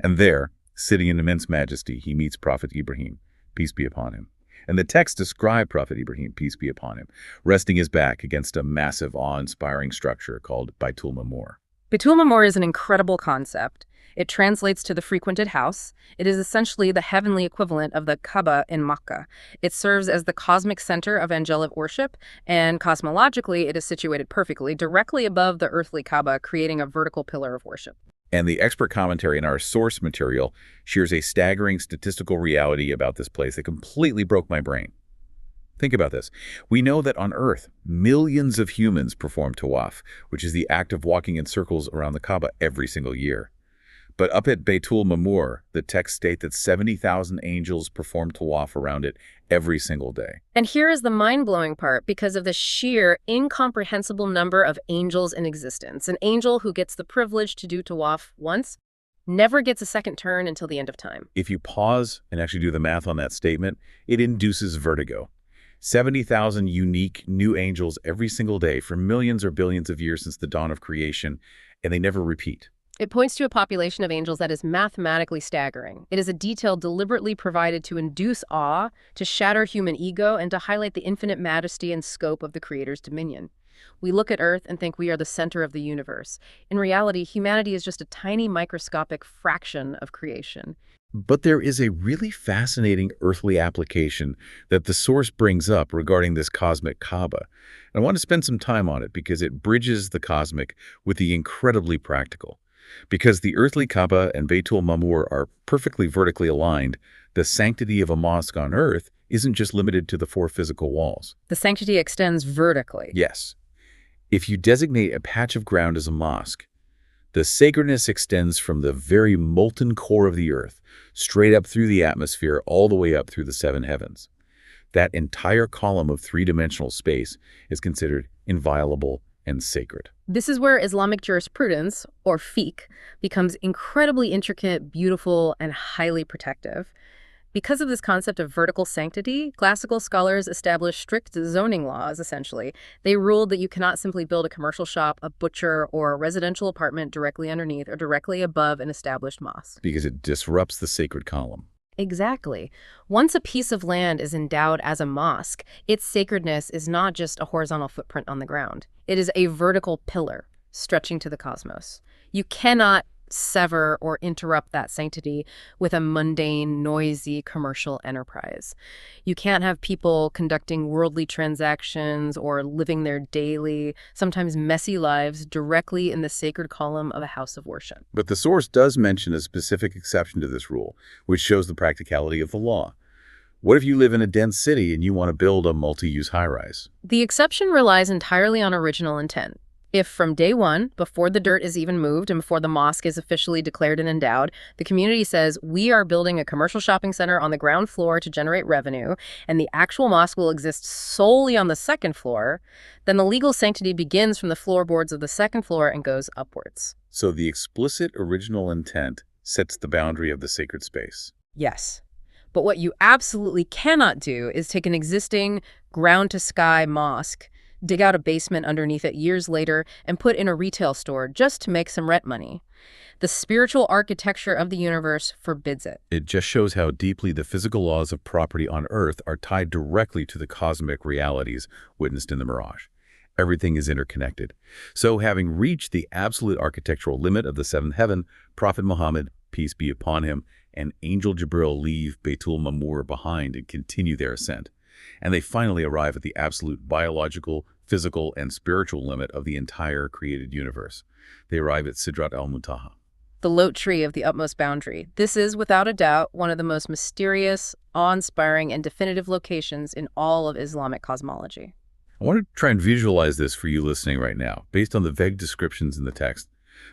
And there, sitting in immense majesty, he meets Prophet Ibrahim, peace be upon him. And the text describe Prophet Ibrahim, peace be upon him, resting his back against a massive, awe-inspiring structure called Baitul Mamur. Baitul Mamur is an incredible concept. It translates to the frequented house. It is essentially the heavenly equivalent of the Kaaba in Makkah. It serves as the cosmic center of angelic worship, and cosmologically, it is situated perfectly, directly above the earthly Kaaba, creating a vertical pillar of worship. And the expert commentary in our source material shares a staggering statistical reality about this place that completely broke my brain. Think about this. We know that on Earth, millions of humans perform tawaf, which is the act of walking in circles around the Kaaba every single year. But up at Baitul Mamur, the texts state that 70,000 angels perform tawaf around it every single day. And here is the mind-blowing part because of the sheer, incomprehensible number of angels in existence. An angel who gets the privilege to do tawaf once never gets a second turn until the end of time. If you pause and actually do the math on that statement, it induces vertigo. 70,000 unique new angels every single day for millions or billions of years since the dawn of creation, and they never repeat. It points to a population of angels that is mathematically staggering. It is a detail deliberately provided to induce awe, to shatter human ego, and to highlight the infinite majesty and scope of the Creator's dominion. We look at Earth and think we are the center of the universe. In reality, humanity is just a tiny microscopic fraction of creation. But there is a really fascinating earthly application that the source brings up regarding this cosmic Kaaba. And I want to spend some time on it because it bridges the cosmic with the incredibly practical. Because the earthly Kaaba and Baitul Mamur are perfectly vertically aligned, the sanctity of a mosque on Earth isn't just limited to the four physical walls. The sanctity extends vertically. Yes. If you designate a patch of ground as a mosque, the sacredness extends from the very molten core of the earth, straight up through the atmosphere, all the way up through the seven heavens. That entire column of three-dimensional space is considered inviolable and sacred. This is where Islamic jurisprudence, or fiqh, becomes incredibly intricate, beautiful, and highly protective. Because of this concept of vertical sanctity, classical scholars established strict zoning laws, essentially. They ruled that you cannot simply build a commercial shop, a butcher, or a residential apartment directly underneath or directly above an established mosque. Because it disrupts the sacred column. Exactly. Once a piece of land is endowed as a mosque, its sacredness is not just a horizontal footprint on the ground. It is a vertical pillar stretching to the cosmos. You cannot sever or interrupt that sanctity with a mundane, noisy commercial enterprise. You can't have people conducting worldly transactions or living their daily, sometimes messy lives directly in the sacred column of a house of worship. But the source does mention a specific exception to this rule, which shows the practicality of the law. What if you live in a dense city and you want to build a multi-use high-rise? The exception relies entirely on original intent. If from day one, before the dirt is even moved and before the mosque is officially declared and endowed, the community says, we are building a commercial shopping center on the ground floor to generate revenue, and the actual mosque will exist solely on the second floor, then the legal sanctity begins from the floorboards of the second floor and goes upwards. So the explicit original intent sets the boundary of the sacred space. Yes. But what you absolutely cannot do is take an existing ground-to-sky mosque, dig out a basement underneath it years later, and put in a retail store just to make some rent money. The spiritual architecture of the universe forbids it. It just shows how deeply the physical laws of property on Earth are tied directly to the cosmic realities witnessed in the Mirage. Everything is interconnected. So having reached the absolute architectural limit of the seventh heaven, Prophet Muhammad, peace be upon him, and Angel Jibril leave Baitul Mamur behind and continue their ascent. And they finally arrive at the absolute biological, physical, and spiritual limit of the entire created universe. They arrive at Sidrat al-Muntaha, The Lot Tree of the utmost boundary. This is, without a doubt, one of the most mysterious, awe-inspiring, and definitive locations in all of Islamic cosmology. I want to try and visualize this for you listening right now, based on the vague descriptions in the text.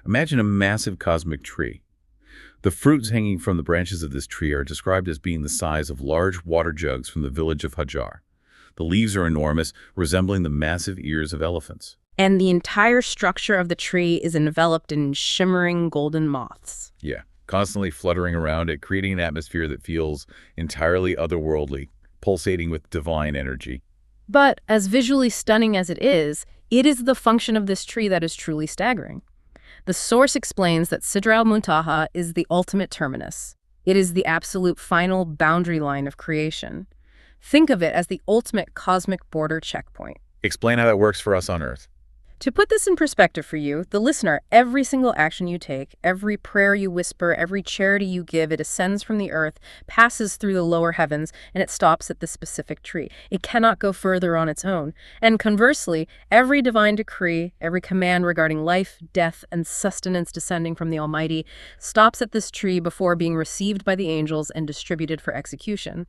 Imagine a massive cosmic tree. The fruits hanging from the branches of this tree are described as being the size of large water jugs from the village of Hajar. The leaves are enormous, resembling the massive ears of elephants. And the entire structure of the tree is enveloped in shimmering golden moths. Yeah, constantly fluttering around it, creating an atmosphere that feels entirely otherworldly, pulsating with divine energy. But as visually stunning as it is the function of this tree that is truly staggering. The source explains that Sidra al-Muntaha is the ultimate terminus. It is the absolute final boundary line of creation. Think of it as the ultimate cosmic border checkpoint. Explain how that works for us on Earth. To put this in perspective for you, the listener, every single action you take, every prayer you whisper, every charity you give, it ascends from the earth, passes through the lower heavens, and it stops at this specific tree. It cannot go further on its own. And conversely, every divine decree, every command regarding life, death, and sustenance descending from the Almighty stops at this tree before being received by the angels and distributed for execution.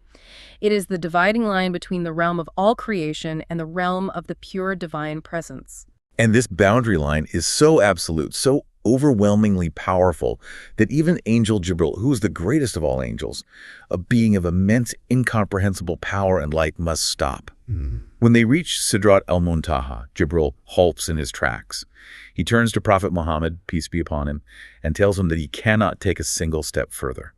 It is the dividing line between the realm of all creation and the realm of the pure divine presence. And this boundary line is so absolute, so overwhelmingly powerful, that even Angel Jibril, who is the greatest of all angels, a being of immense, incomprehensible power and light, must stop. When they reach Sidrat al-Muntaha, Jibril halts in his tracks. He turns to Prophet Muhammad, peace be upon him, and tells him that he cannot take a single step further.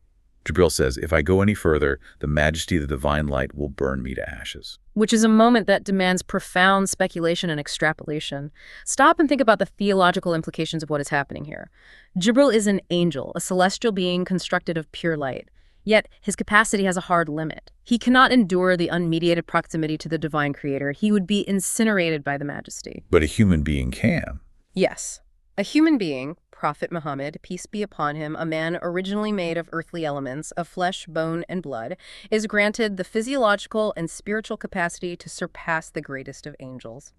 Jibril says, if I go any further, the majesty of the divine light will burn me to ashes. Which is a moment that demands profound speculation and extrapolation. Stop and think about the theological implications of what is happening here. Jibril is an angel, a celestial being constructed of pure light. Yet, his capacity has a hard limit. He cannot endure the unmediated proximity to the divine creator. He would be incinerated by the majesty. But a human being can. Yes. A human being, Prophet Muhammad, peace be upon him, a man originally made of earthly elements, of flesh, bone, and blood, is granted the physiological and spiritual capacity to surpass the greatest of angels.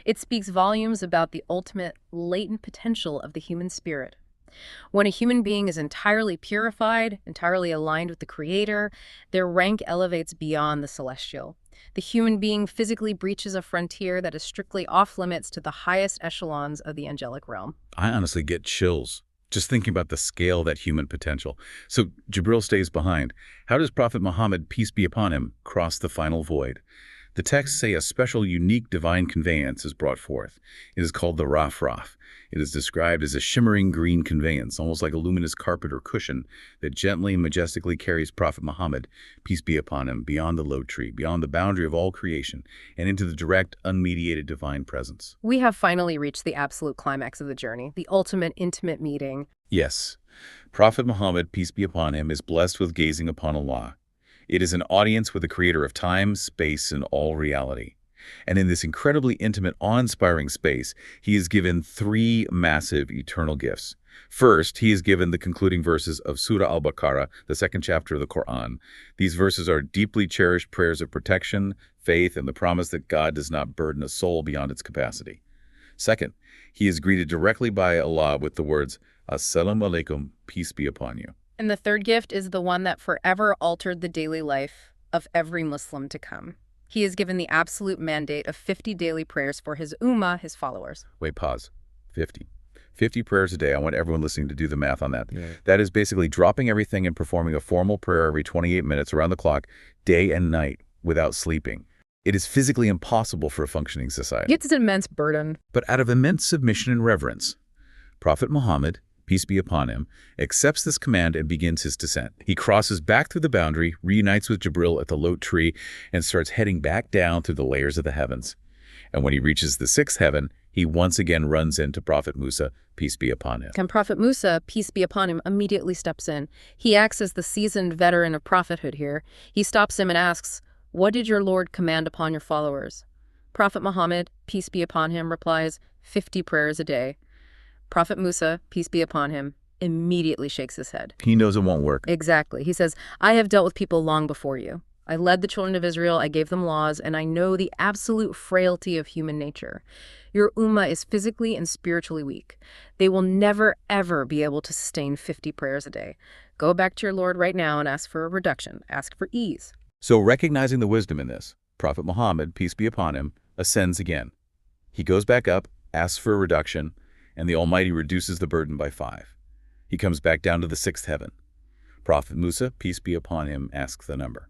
It speaks volumes about the ultimate latent potential of the human spirit. When a human being is entirely purified, entirely aligned with the Creator, their rank elevates beyond the celestial. The human being physically breaches a frontier that is strictly off-limits to the highest echelons of the angelic realm. I honestly get chills just thinking about the scale of that human potential. So Jibril stays behind. How does Prophet Muhammad, peace be upon him, cross the final void? The texts say a special, unique divine conveyance is brought forth. It is called the Raf-Raf. It is described as a shimmering green conveyance, almost like a luminous carpet or cushion, that gently and majestically carries Prophet Muhammad, peace be upon him, beyond the Lot Tree, beyond the boundary of all creation, and into the direct, unmediated divine presence. We have finally reached the absolute climax of the journey, the ultimate intimate meeting. Yes, Prophet Muhammad, peace be upon him, is blessed with gazing upon Allah. It is an audience with the creator of time, space, and all reality. And in this incredibly intimate, awe-inspiring space, he is given three massive eternal gifts. First, he is given the concluding verses of Surah Al-Baqarah, the second chapter of the Quran. These verses are deeply cherished prayers of protection, faith, and the promise that God does not burden a soul beyond its capacity. Second, he is greeted directly by Allah with the words, Assalamu alaikum, peace be upon you. And the third gift is the one that forever altered the daily life of every Muslim to come. He is given the absolute mandate of 50 daily prayers for his ummah, his followers. Wait, pause. 50. 50 prayers a day. I want everyone listening to do the math on that. Yeah. That is basically dropping everything and performing a formal prayer every 28 minutes around the clock, day and night, without sleeping. It is physically impossible for a functioning society. It's an immense burden. But out of immense submission and reverence, Prophet Muhammad, peace be upon him, accepts this command and begins his descent. He crosses back through the boundary, reunites with Jibril at the Lot tree, and starts heading back down through the layers of the heavens. And when he reaches the sixth heaven, he once again runs into Prophet Musa, peace be upon him. And Prophet Musa, peace be upon him, immediately steps in. He acts as the seasoned veteran of prophethood here. He stops him and asks, "What did your Lord command upon your followers?" Prophet Muhammad, peace be upon him, replies, 50 prayers a day. Prophet Musa, peace be upon him, immediately shakes his head. He knows it won't work. Exactly. He says, "I have dealt with people long before you. I led the children of Israel, I gave them laws, and I know the absolute frailty of human nature. Your ummah is physically and spiritually weak. They will never, ever be able to sustain 50 prayers a day. Go back to your Lord right now and ask for a reduction. Ask for ease." So recognizing the wisdom in this, Prophet Muhammad, peace be upon him, ascends again. He goes back up, asks for a reduction, and the Almighty reduces the burden by 5. He comes back down to the sixth heaven. Prophet Musa, peace be upon him, asks the number.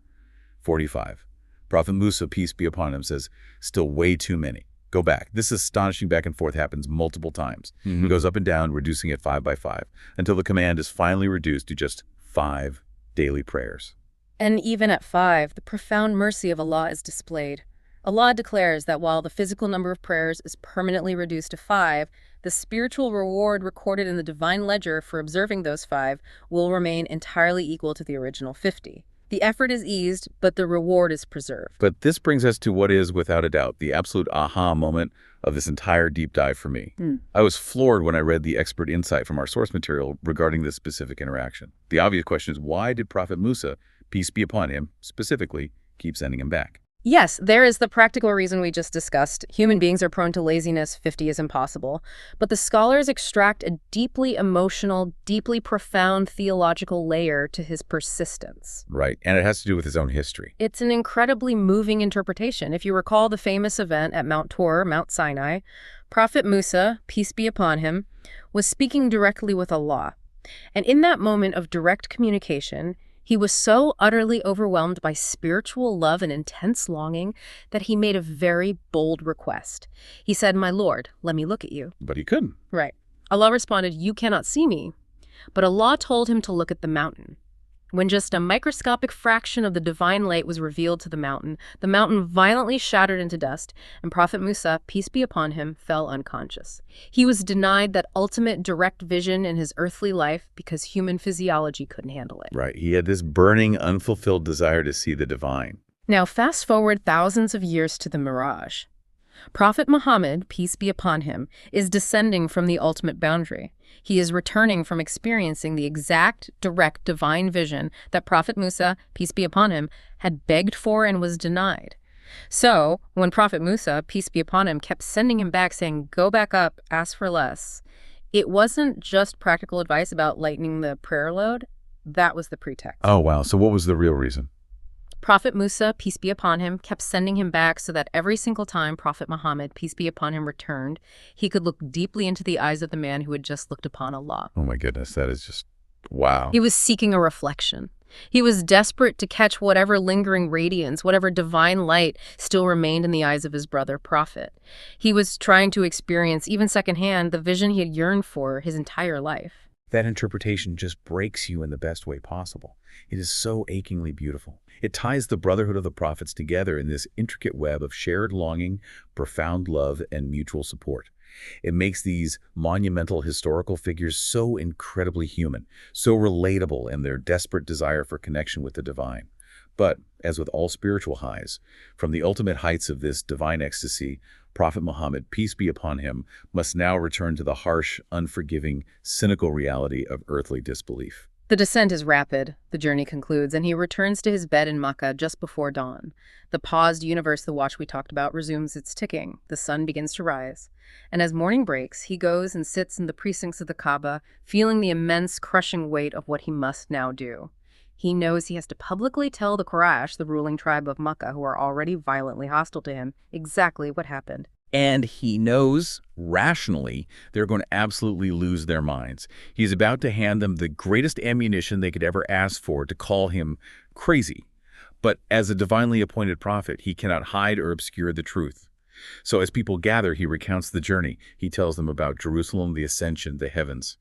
45. Prophet Musa, peace be upon him, says, "Still way too many. Go back." This astonishing back and forth happens multiple times. He goes up and down, reducing it 5 by 5, until the command is finally reduced to just 5 daily prayers. And even at 5, the profound mercy of Allah is displayed. Allah declares that while the physical number of prayers is permanently reduced to 5, the spiritual reward recorded in the divine ledger for observing those 5 will remain entirely equal to the original 50. The effort is eased, but the reward is preserved. But this brings us to what is, without a doubt, the absolute aha moment of this entire deep dive for me. I was floored when I read the expert insight from our source material regarding this specific interaction. The obvious question is, why did Prophet Musa, peace be upon him, specifically, keep sending him back? Yes, there is the practical reason we just discussed. Human beings are prone to laziness. 50 is impossible. But the scholars extract a deeply emotional, deeply profound theological layer to his persistence. Right, and it has to do with his own history. It's an incredibly moving interpretation. If you recall the famous event at Mount Tor, Mount Sinai, Prophet Musa, peace be upon him, was speaking directly with Allah. And in that moment of direct communication, he was so utterly overwhelmed by spiritual love and intense longing that he made a very bold request. He said, "My Lord, let me look at you." But he couldn't. Right. Allah responded, "You cannot see me." But Allah told him to look at the mountain. When just a microscopic fraction of the divine light was revealed to the mountain violently shattered into dust, and Prophet Musa, peace be upon him, fell unconscious. He was denied that ultimate direct vision in his earthly life because human physiology couldn't handle it. Right, he had this burning, unfulfilled desire to see the divine. Now fast forward thousands of years to the Miraj. Prophet Muhammad, peace be upon him, is descending from the ultimate boundary. He is returning from experiencing the exact, direct divine vision that Prophet Musa, peace be upon him, had begged for and was denied. So, when Prophet Musa, peace be upon him, kept sending him back saying, "Go back up, ask for less," it wasn't just practical advice about lightening the prayer load. That was the pretext. Oh, wow. So what was the real reason? Prophet Musa, peace be upon him, kept sending him back so that every single time Prophet Muhammad, peace be upon him, returned, he could look deeply into the eyes of the man who had just looked upon Allah. Oh my goodness, that is just, wow. He was seeking a reflection. He was desperate to catch whatever lingering radiance, whatever divine light still remained in the eyes of his brother prophet. He was trying to experience, even secondhand, the vision he had yearned for his entire life. That interpretation just breaks you in the best way possible. It is so achingly beautiful. It ties the brotherhood of the prophets together in this intricate web of shared longing, profound love, and mutual support. It makes these monumental historical figures so incredibly human, so relatable in their desperate desire for connection with the divine. But, as with all spiritual highs, from the ultimate heights of this divine ecstasy, Prophet Muhammad, peace be upon him, must now return to the harsh, unforgiving, cynical reality of earthly disbelief. The descent is rapid, the journey concludes, and he returns to his bed in Makkah just before dawn. The paused universe, the watch we talked about, resumes its ticking. The sun begins to rise. And as morning breaks, he goes and sits in the precincts of the Kaaba, feeling the immense, crushing weight of what he must now do. He knows he has to publicly tell the Quraysh, the ruling tribe of Makkah, who are already violently hostile to him, exactly what happened. And he knows, rationally, they're going to absolutely lose their minds. He's about to hand them the greatest ammunition they could ever ask for to call him crazy. But as a divinely appointed prophet, he cannot hide or obscure the truth. So as people gather, he recounts the journey. He tells them about Jerusalem, the ascension, the heavens.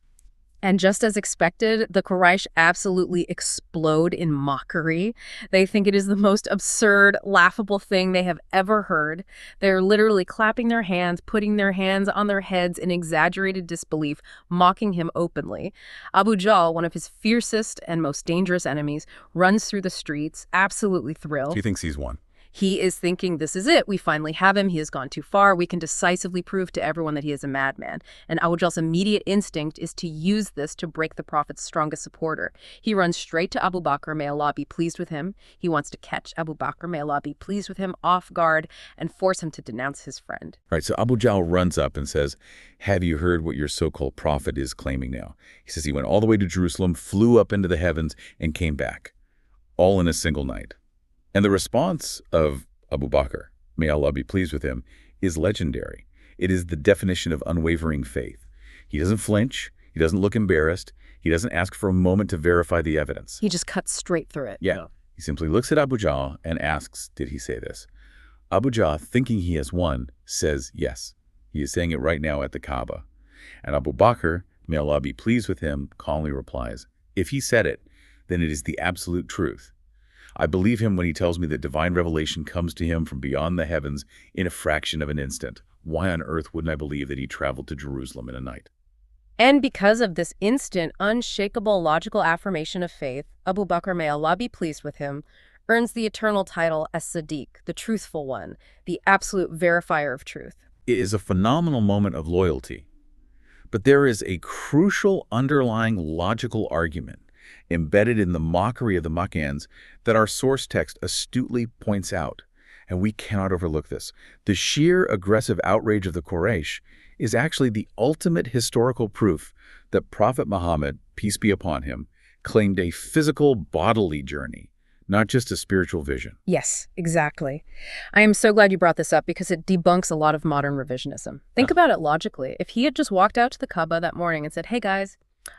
And just as expected, the Quraysh absolutely explode in mockery. They think it is the most absurd, laughable thing they have ever heard. They're literally clapping their hands, putting their hands on their heads in exaggerated disbelief, mocking him openly. Abu Jahl, one of his fiercest and most dangerous enemies, runs through the streets, absolutely thrilled. He thinks he's won. He is thinking, this is it. We finally have him. He has gone too far. We can decisively prove to everyone that he is a madman. And Abu Jahl's immediate instinct is to use this to break the Prophet's strongest supporter. He runs straight to Abu Bakr, may Allah be pleased with him. He wants to catch Abu Bakr, may Allah be pleased with him, off guard and force him to denounce his friend. All right, so Abu Jahl runs up and says, have you heard what your so-called prophet is claiming now? He says he went all the way to Jerusalem, flew up into the heavens, and came back, all in a single night. And the response of Abu Bakr, may Allah be pleased with him, is legendary. It is the definition of unwavering faith. He doesn't flinch. He doesn't look embarrassed. He doesn't ask for a moment to verify the evidence. He just cuts straight through it. Yeah. He simply looks at Abu Jahl and asks, did he say this? Abu Jahl, thinking he has won, says yes. He is saying it right now at the Kaaba. And Abu Bakr, may Allah be pleased with him, calmly replies, if he said it, then it is the absolute truth. I believe him when he tells me that divine revelation comes to him from beyond the heavens in a fraction of an instant. Why on earth wouldn't I believe that he traveled to Jerusalem in a night? And because of this instant, unshakable logical affirmation of faith, Abu Bakr, may Allah be pleased with him, earns the eternal title as Siddiq, the truthful one, the absolute verifier of truth. It is a phenomenal moment of loyalty. But there is a crucial underlying logical argument embedded in the mockery of the Makkans that our source text astutely points out, and we cannot overlook this. The sheer aggressive outrage of the Quraysh is actually the ultimate historical proof that Prophet Muhammad, peace be upon him, claimed a physical bodily journey, not just a spiritual vision. Yes, exactly. I am so glad you brought this up because it debunks a lot of modern revisionism. Think about it logically. If he had just walked out to the Kaaba that morning and said, hey guys,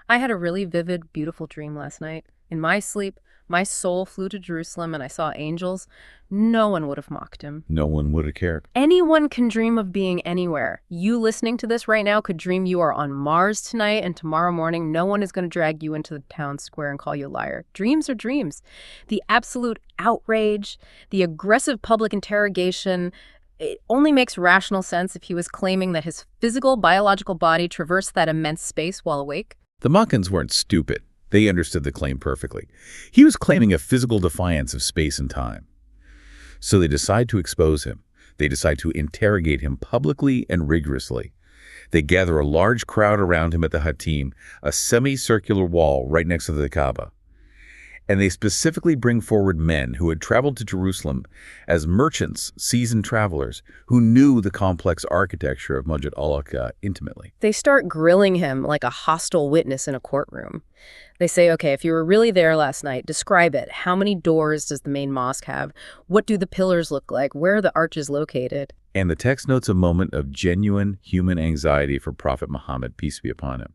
I had a really vivid, beautiful dream last night. In my sleep, my soul flew to Jerusalem and I saw angels. No one would have mocked him. No one would have cared. Anyone can dream of being anywhere. You listening to this right now could dream you are on Mars tonight, and tomorrow morning no one is going to drag you into the town square and call you a liar. Dreams are dreams. The absolute outrage, the aggressive public interrogation, it only makes rational sense if he was claiming that his physical, biological body traversed that immense space while awake. The Makkans weren't stupid. They understood the claim perfectly. He was claiming a physical defiance of space and time. So they decide to expose him. They decide to interrogate him publicly and rigorously. They gather a large crowd around him at the Hatim, a semicircular wall right next to the Kaaba. And they specifically bring forward men who had traveled to Jerusalem as merchants, seasoned travelers, who knew the complex architecture of Masjid al-Aqsa intimately. They start grilling him like a hostile witness in a courtroom. They say, okay, if you were really there last night, describe it. How many doors does the main mosque have? What do the pillars look like? Where are the arches located? And the text notes a moment of genuine human anxiety for Prophet Muhammad, peace be upon him.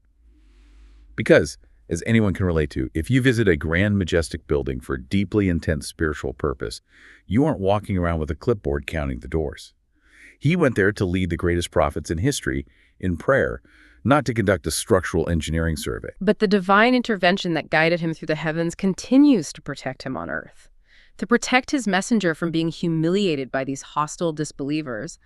Because, as anyone can relate to, if you visit a grand, majestic building for a deeply intense spiritual purpose, you aren't walking around with a clipboard counting the doors. He went there to lead the greatest prophets in history in prayer, not to conduct a structural engineering survey. But the divine intervention that guided him through the heavens continues to protect him on earth. To protect his messenger from being humiliated by these hostile disbelievers,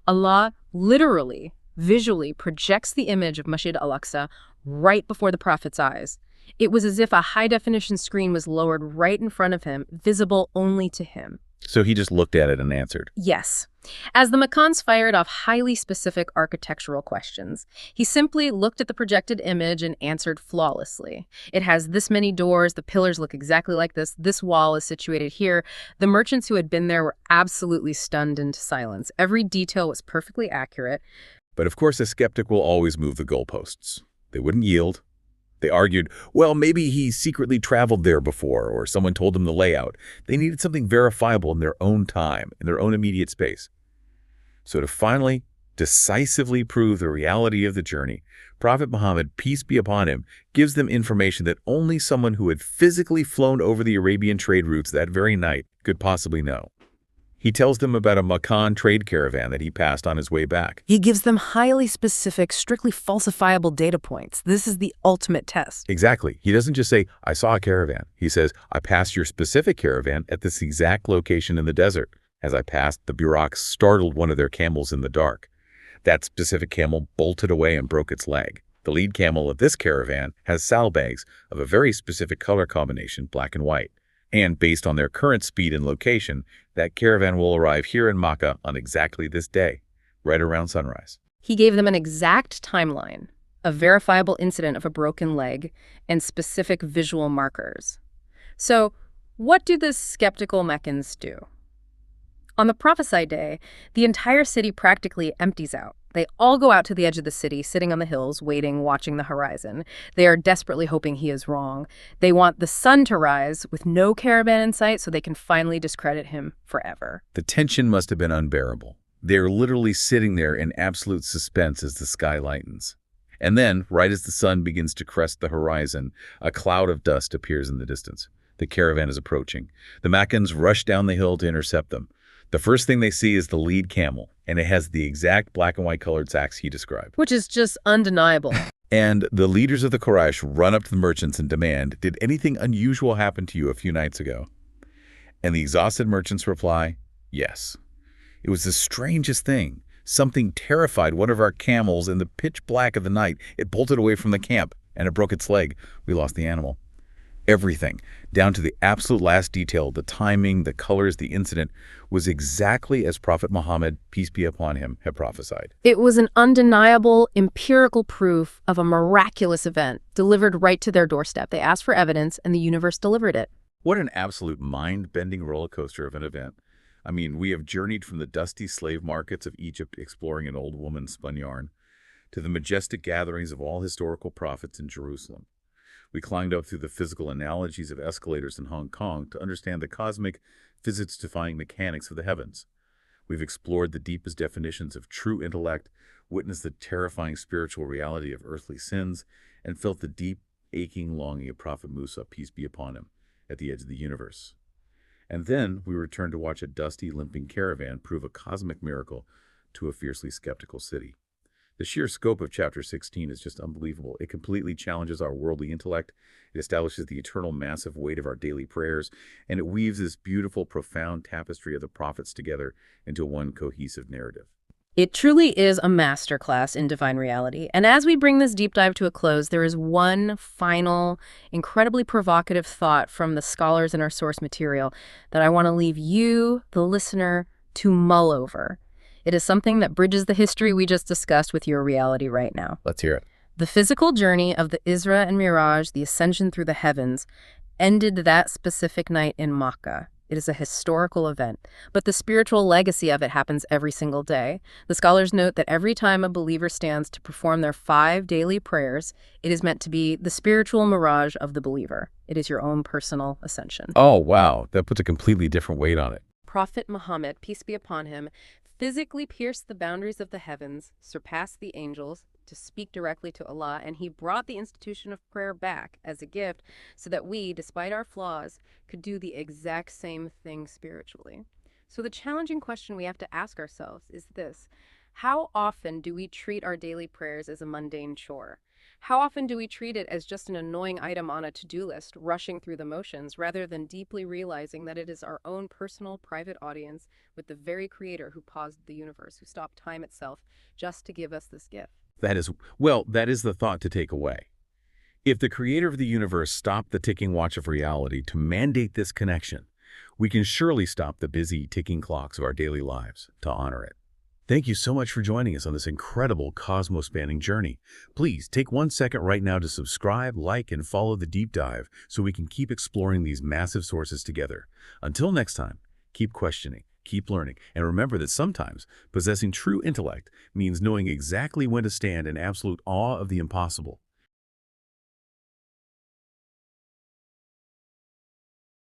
Allah literally, visually projects the image of Masjid al-Aqsa right before the Prophet's eyes. It was as if a high-definition screen was lowered right in front of him, visible only to him. So he just looked at it and answered. Yes. As the Makkans fired off highly specific architectural questions, he simply looked at the projected image and answered flawlessly. It has this many doors, the pillars look exactly like this wall is situated here. The merchants who had been there were absolutely stunned into silence. Every detail was perfectly accurate. But of course, a skeptic will always move the goalposts. They wouldn't yield. They argued, well, maybe he secretly traveled there before, or someone told him the layout. They needed something verifiable in their own time, in their own immediate space. So to finally, decisively prove the reality of the journey, Prophet Muhammad, peace be upon him, gives them information that only someone who had physically flown over the Arabian trade routes that very night could possibly know. He tells them about a Makan trade caravan that he passed on his way back. He gives them highly specific, strictly falsifiable data points. This is the ultimate test. Exactly. He doesn't just say, I saw a caravan. He says, I passed your specific caravan at this exact location in the desert. As I passed, the Buraks startled one of their camels in the dark. That specific camel bolted away and broke its leg. The lead camel of this caravan has saddlebags of a very specific color combination, black and white. And based on their current speed and location, that caravan will arrive here in Makkah on exactly this day, right around sunrise. He gave them an exact timeline, a verifiable incident of a broken leg, and specific visual markers. So, what do the skeptical Meccans do? On the prophesied day, the entire city practically empties out. They all go out to the edge of the city, sitting on the hills, waiting, watching the horizon. They are desperately hoping he is wrong. They want the sun to rise with no caravan in sight so they can finally discredit him forever. The tension must have been unbearable. They're literally sitting there in absolute suspense as the sky lightens. And then, right as the sun begins to crest the horizon, a cloud of dust appears in the distance. The caravan is approaching. The Meccans rush down the hill to intercept them. The first thing they see is the lead camel, and it has the exact black and white colored sacks he described. Which is just undeniable. And the leaders of the Quraysh run up to the merchants and demand, did anything unusual happen to you a few nights ago? And the exhausted merchants reply, yes. It was the strangest thing. Something terrified one of our camels in the pitch black of the night. It bolted away from the camp, and it broke its leg. We lost the animal. Everything, down to the absolute last detail, the timing, the colors, the incident, was exactly as Prophet Muhammad, peace be upon him, had prophesied. It was an undeniable, empirical proof of a miraculous event delivered right to their doorstep. They asked for evidence, and the universe delivered it. What an absolute mind-bending roller coaster of an event. I mean, we have journeyed from the dusty slave markets of Egypt exploring an old woman's spun yarn to the majestic gatherings of all historical prophets in Jerusalem. We climbed up through the physical analogies of escalators in Hong Kong to understand the cosmic, physics-defying mechanics of the heavens. We've explored the deepest definitions of true intellect, witnessed the terrifying spiritual reality of earthly sins, and felt the deep, aching longing of Prophet Musa, peace be upon him, at the edge of the universe. And then we returned to watch a dusty, limping caravan prove a cosmic miracle to a fiercely skeptical city. The sheer scope of Chapter 16 is just unbelievable. It completely challenges our worldly intellect. It establishes the eternal massive weight of our daily prayers, and it weaves this beautiful, profound tapestry of the prophets together into one cohesive narrative. It truly is a masterclass in divine reality. And as we bring this deep dive to a close, there is one final, incredibly provocative thought from the scholars in our source material that I want to leave you, the listener, to mull over. It is something that bridges the history we just discussed with your reality right now. Let's hear it. The physical journey of the Isra and Miraj, the ascension through the heavens, ended that specific night in Makkah. It is a historical event, but the spiritual legacy of it happens every single day. The scholars note that every time a believer stands to perform their 5 daily prayers, it is meant to be the spiritual mirage of the believer. It is your own personal ascension. Oh, wow. That puts a completely different weight on it. Prophet Muhammad, peace be upon him, physically pierced the boundaries of the heavens, surpassed the angels to speak directly to Allah, and he brought the institution of prayer back as a gift so that we, despite our flaws, could do the exact same thing spiritually. So the challenging question we have to ask ourselves is this: how often do we treat our daily prayers as a mundane chore? How often do we treat it as just an annoying item on a to-do list, rushing through the motions, rather than deeply realizing that it is our own personal, private audience with the very creator who paused the universe, who stopped time itself just to give us this gift? That is the thought to take away. If the creator of the universe stopped the ticking watch of reality to mandate this connection, we can surely stop the busy ticking clocks of our daily lives to honor it. Thank you so much for joining us on this incredible cosmos-spanning journey. Please take 1 second right now to subscribe, like, and follow the deep dive so we can keep exploring these massive sources together. Until next time, keep questioning, keep learning, and remember that sometimes possessing true intellect means knowing exactly when to stand in absolute awe of the impossible.